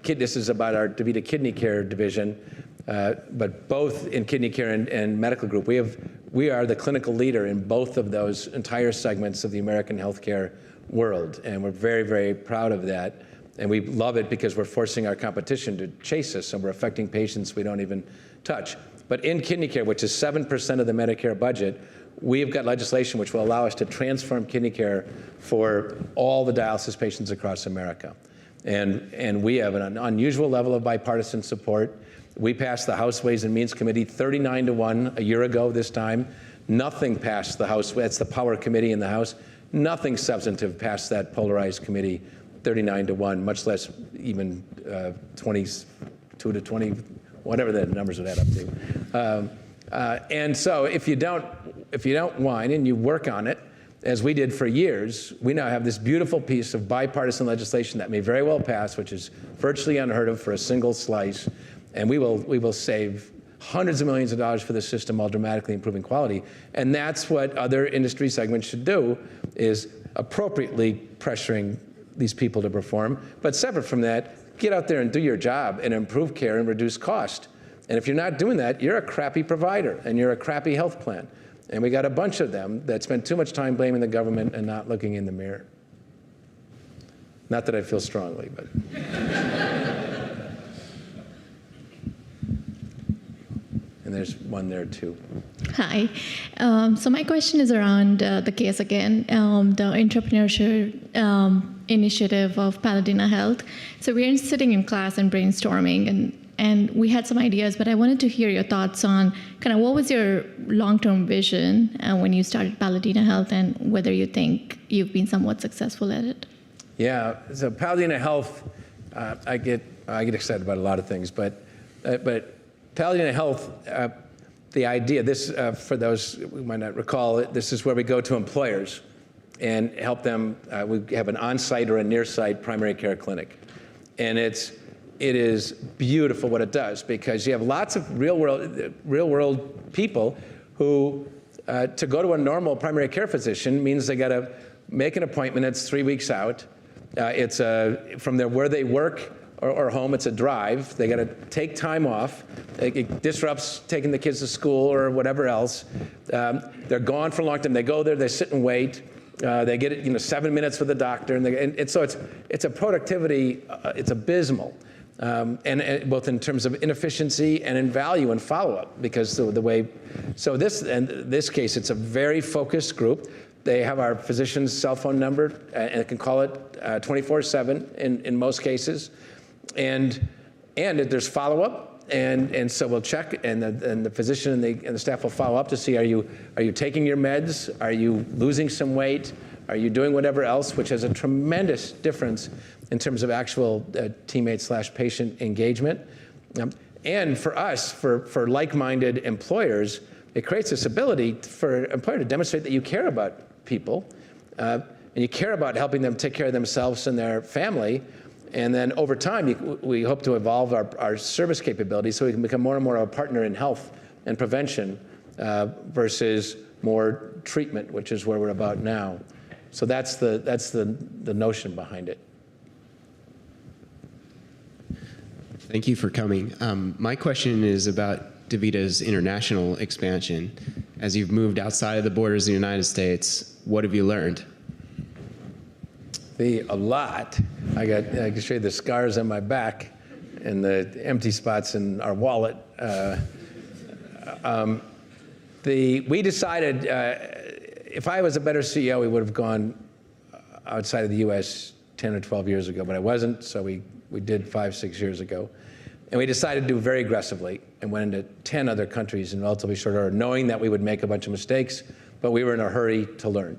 [SPEAKER 3] This is about our DaVita Kidney Care division. But both in kidney care and medical group, we are the clinical leader in both of those entire segments of the American healthcare world, and we're very, very proud of that. And we love it because we're forcing our competition to chase us, and we're affecting patients we don't even touch. But in kidney care, which is 7% of the Medicare budget, we've got legislation which will allow us to transform kidney care for all the dialysis patients across America. And we have an unusual level of bipartisan support. We passed the House Ways and Means Committee 39-1 a year ago this time. Nothing passed the House, that's the Power Committee in the House. Nothing substantive passed that polarized committee 39-1, much less even 22 to 20, whatever the numbers would add up to. And so if you don't whine and you work on it, as we did for years, we now have this beautiful piece of bipartisan legislation that may very well pass, which is virtually unheard of for a single slice, and we will save hundreds of millions of dollars for the system while dramatically improving quality. And that's what other industry segments should do, is appropriately pressuring these people to perform. But separate from that, get out there and do your job and improve care and reduce cost. And if you're not doing that, you're a crappy provider and you're a crappy health plan. And we got a bunch of them that spend too much time blaming the government and not looking in the mirror. Not that I feel strongly, but. And there's one there too.
[SPEAKER 7] Hi. So my question is around the case again, the entrepreneurship initiative of Paladina Health. So we're sitting in class and brainstorming, and we had some ideas, but I wanted to hear your thoughts on kind of what was your long-term vision when you started Paladina Health, and whether you think you've been somewhat successful at it.
[SPEAKER 3] Yeah. So Paladina Health, I get excited about a lot of things, but Paladina Health, the idea, this, for those who might not recall, this is where we go to employers and help them. We have an on-site or a near-site primary care clinic. And it is beautiful what it does, because you have lots of real world people who, to go to a normal primary care physician means they got to make an appointment. It's 3 weeks out. It's from where they work or home, it's a drive. They got to take time off. It disrupts taking the kids to school or whatever else. They're gone for a long time. They go there, they sit and wait. They get 7 minutes with the doctor, and so it's a productivity. It's abysmal, and both in terms of inefficiency and in value and follow-up, because so this case, it's a very focused group. They have our physician's cell phone number, and it can call it 24/7 in most cases. And there's follow-up, and so we'll check, and the physician and the staff will follow up to see, are you taking your meds? Are you losing some weight? Are you doing whatever else? Which has a tremendous difference in terms of actual teammate/patient engagement. And for us, for like-minded employers, it creates this ability for an employer to demonstrate that you care about people, and you care about helping them take care of themselves and their family. And then over time, we hope to evolve our service capabilities so we can become more and more of a partner in health and prevention versus more treatment, which is where we're about now. So that's the notion behind it.
[SPEAKER 8] Thank you for coming. My question is about DaVita's international expansion. As you've moved outside of the borders of the United States, what have you learned?
[SPEAKER 3] A lot. I can show you the scars on my back and the empty spots in our wallet. We decided if I was a better CEO, we would have gone outside of the U.S. 10 or 12 years ago, but I wasn't, so we did 5, 6 years ago. And we decided to do very aggressively and went into 10 other countries in relatively short order, knowing that we would make a bunch of mistakes, but we were in a hurry to learn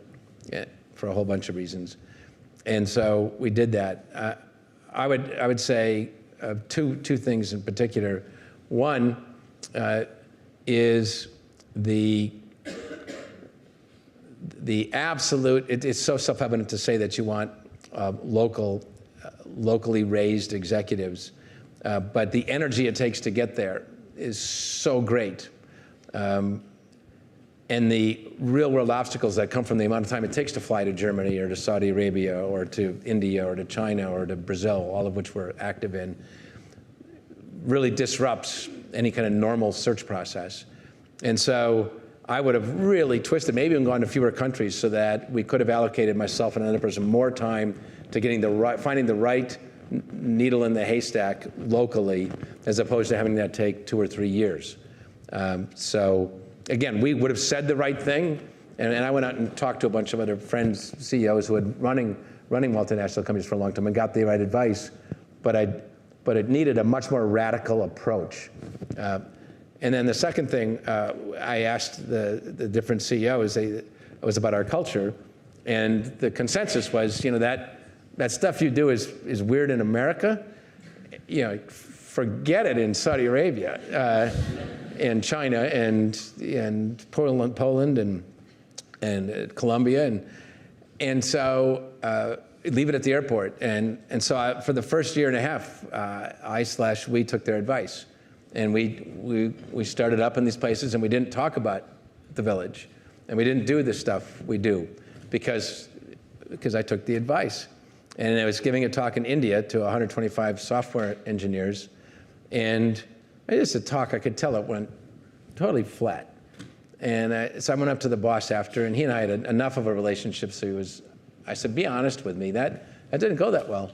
[SPEAKER 3] for a whole bunch of reasons. And so we did that. I would say two things in particular. One is the absolute. It's so self-evident to say that you want locally raised executives, but the energy it takes to get there is so great. And the real-world obstacles that come from the amount of time it takes to fly to Germany or to Saudi Arabia or to India or to China or to Brazil, all of which we're active in, really disrupts any kind of normal search process. And so I would have really twisted, maybe even gone to fewer countries so that we could have allocated myself and another person more time to finding the right needle in the haystack locally, as opposed to having that take 2 or 3 years. So again, we would have said the right thing And I went out and talked to a bunch of other friends, CEOs who had running multinational companies for a long time and got the right advice, but it needed a much more radical approach. And then the second thing, I asked the different CEOs, it was about our culture, and the consensus was, that stuff you do is weird in America. Forget it in Saudi Arabia, and China, and Poland, and Colombia, and so leave it at the airport. And so for the first year and a half, we took their advice. And we started up in these places, and we didn't talk about the village, and we didn't do the stuff we do because I took the advice. And I was giving a talk in India to 125 software engineers, and just a talk, I could tell it went totally flat. And so I went up to the boss after, and he and I had enough of a relationship, so I said, be honest with me, that didn't go that well.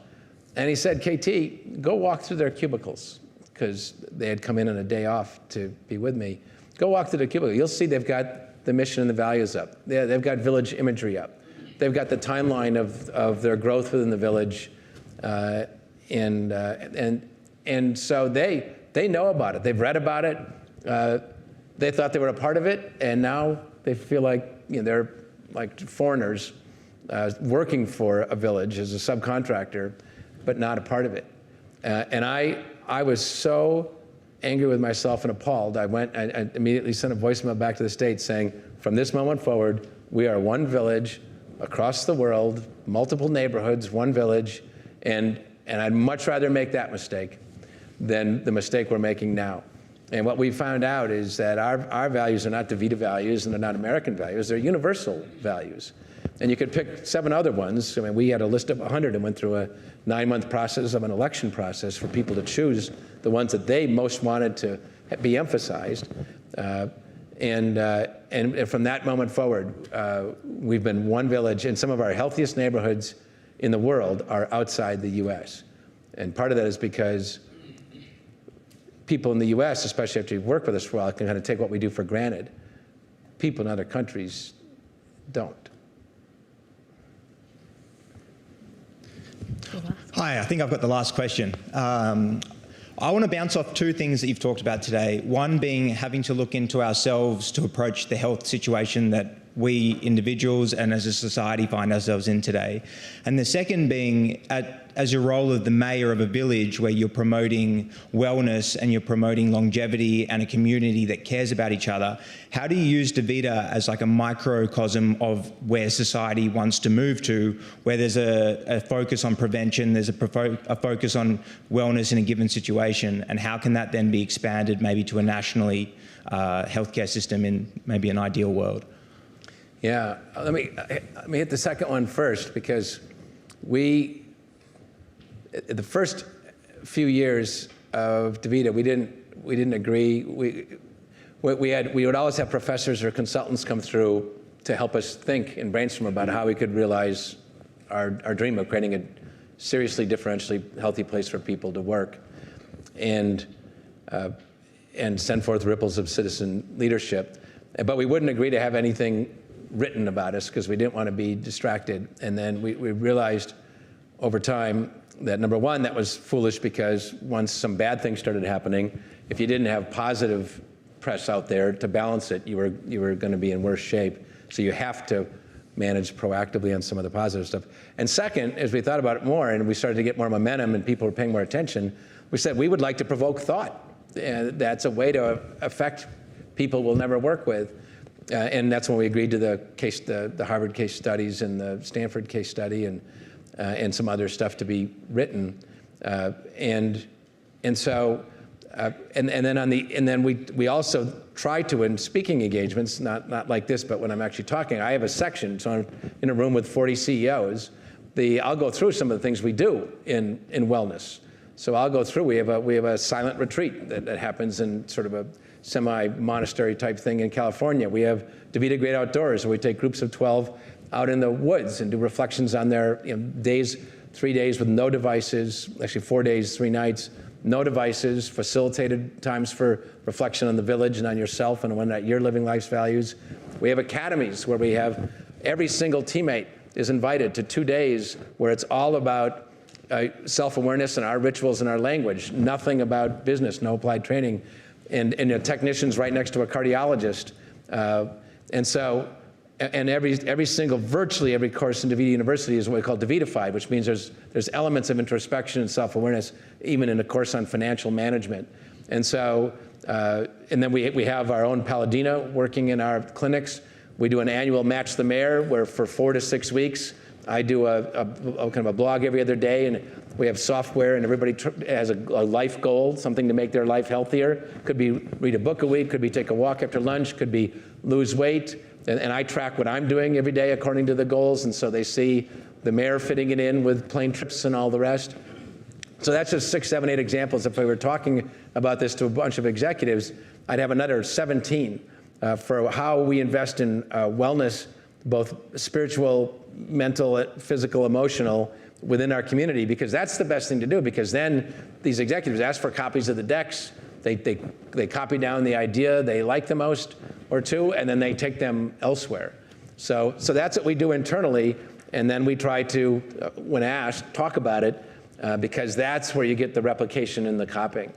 [SPEAKER 3] And he said, KT, go walk through their cubicles, because they had come in on a day off to be with me. Go walk through the cubicle. You'll see they've got the mission and the values up. They've got village imagery up. They've got the timeline of their growth within the village. And so they know about it. They've read about it. They thought they were a part of it, and now they feel like they're like foreigners working for a village as a subcontractor, but not a part of it. And I was so angry with myself and appalled. I immediately sent a voicemail back to the States saying, from this moment forward, we are one village across the world, multiple neighborhoods, one village, and I'd much rather make that mistake than the mistake we're making now. And what we found out is that our values are not DaVita values, and they're not American values, they're universal values. And you could pick 7 other ones. I mean, we had a list of 100 and went through a 9-month process of an election process for people to choose the ones that they most wanted to be emphasized. And from that moment forward, we've been one village, and some of our healthiest neighborhoods in the world are outside the US. And part of that is because people in the US, especially after you've worked with us for a while, can kind of take what we do for granted. People in other countries don't.
[SPEAKER 9] Hi, I think I've got the last question. I want to bounce off 2 things that you've talked about today. One being having to look into ourselves to approach the health situation that we individuals and as a society find ourselves in today. And the second being as a role of the mayor of a village where you're promoting wellness and you're promoting longevity and a community that cares about each other. How do you use DaVita as like a microcosm of where society wants to move to, where there's a focus on prevention, there's a focus on wellness in a given situation, and how can that then be expanded maybe to a nationally healthcare system in maybe an ideal world?
[SPEAKER 3] Yeah, let me hit the second one first, because the first few years of DaVita, we didn't agree. We would always have professors or consultants come through to help us think and brainstorm about how we could realize our dream of creating a seriously differentially healthy place for people to work, and send forth ripples of citizen leadership. But we wouldn't agree to have anything written about us because we didn't want to be distracted. And then we realized over time that, number one, that was foolish, because once some bad things started happening, if you didn't have positive press out there to balance it, you were going to be in worse shape. So you have to manage proactively on some of the positive stuff. And second, as we thought about it more and we started to get more momentum and people were paying more attention, we said we would like to provoke thought. That's a way to affect people we'll never work with. And that's when we agreed to the Harvard case studies and the Stanford case study and some other stuff to be written. And then we also try to, in speaking engagements, not like this, but when I'm actually talking, I have a section. So I'm in a room with 40 CEOs. I'll go through some of the things we do in wellness. So I'll go through. We have a silent retreat that happens in sort of a semi-monastery type thing in California. We have DaVita Great Outdoors, where we take groups of 12 out in the woods and do reflections on their days, 3 days with no devices, actually 4 days, 3 nights, no devices, facilitated times for reflection on the village and on yourself and on that you're living life's values. We have academies where we have every single teammate is invited to 2 days where it's all about self-awareness and our rituals and our language, nothing about business, no applied training, and a technician's right next to a cardiologist. And virtually every course in DaVita University is what we call DaVitafied, which means there's elements of introspection and self-awareness, even in a course on financial management. And so, and then we have our own Paladina working in our clinics. We do an annual Match the Mayor, where for 4 to 6 weeks, I do a kind of a blog every other day, and we have software, and everybody has a life goal, something to make their life healthier. Could be read a book a week, could be take a walk after lunch, could be lose weight. And I track what I'm doing every day according to the goals, and so they see the mayor fitting it in with plane trips and all the rest. So that's just 6, 7, 8 examples. If we were talking about this to a bunch of executives, I'd have another 17 for how we invest in wellness, both spiritual, mental, physical, emotional, within our community, because that's the best thing to do, because then these executives ask for copies of the decks, they copy down the idea they like the most or two, and then they take them elsewhere. So that's what we do internally, and then we try to, when asked, talk about it, because that's where you get the replication and the copying.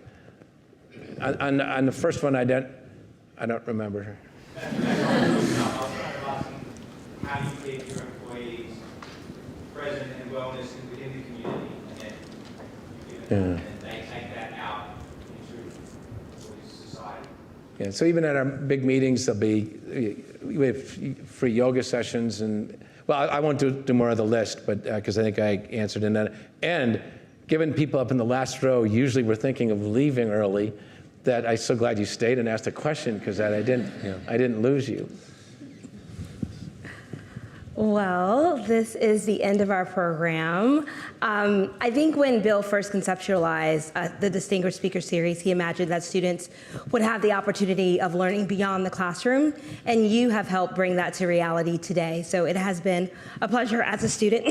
[SPEAKER 3] On the first one, I don't remember.
[SPEAKER 10] How do you keep your employees present and wellness within the community, and then they take that out into society?
[SPEAKER 3] Yeah, so even at our big meetings, we have free yoga sessions, and well, I won't do more of the list, but because I think I answered in that. And given people up in the last row usually were thinking of leaving early, that I'm so glad you stayed and asked a question, because I didn't lose you.
[SPEAKER 1] Well, this is the end of our program. I think when Bill first conceptualized the Distinguished Speaker Series, he imagined that students would have the opportunity of learning beyond the classroom, and you have helped bring that to reality today. So it has been a pleasure as a student,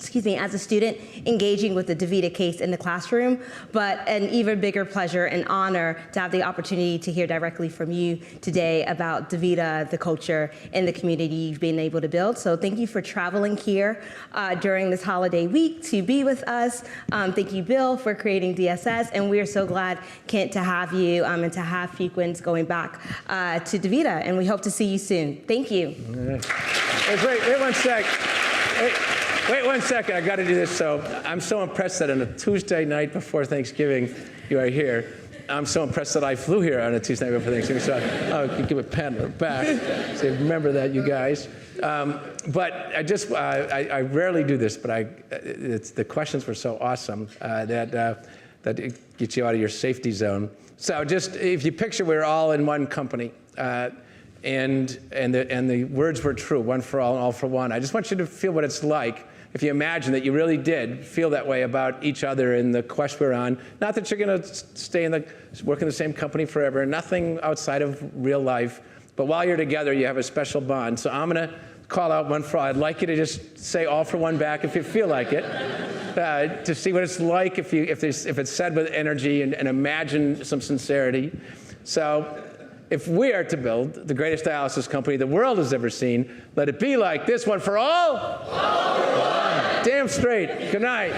[SPEAKER 1] as a student engaging with the DaVita case in the classroom, but an even bigger pleasure and honor to have the opportunity to hear directly from you today about DaVita, the culture, and the community you've been able to build. So thank you for traveling here during this holiday week to be with us. Thank you, Bill, for creating DSS, and we are so glad, Kent, to have you and to have Fuquans going back to DaVita, and we hope to see you soon. Thank you.
[SPEAKER 3] Wait 1 sec. Wait 1 second, I got to do this. So I'm so impressed that on a Tuesday night before Thanksgiving, you are here. I'm so impressed that I flew here on a Tuesday night before Thanksgiving, so I can give a pat on the back. So remember that, you guys. But I rarely do this, but the questions were so awesome that it gets you out of your safety zone. So just, if you picture we're all in one company, and the words were true, one for all and all for one. I just want you to feel what it's like if you imagine that you really did feel that way about each other in the quest we're on. Not that you're going to work in the same company forever, nothing outside of real life. But while you're together, you have a special bond. So I'm going to call out one for all. I'd like you to just say all for one back if you feel like it, to see what it's like if it's said with energy and imagine some sincerity. So if we are to build the greatest dialysis company the world has ever seen, let it be like this one for all. Damn straight. Good night.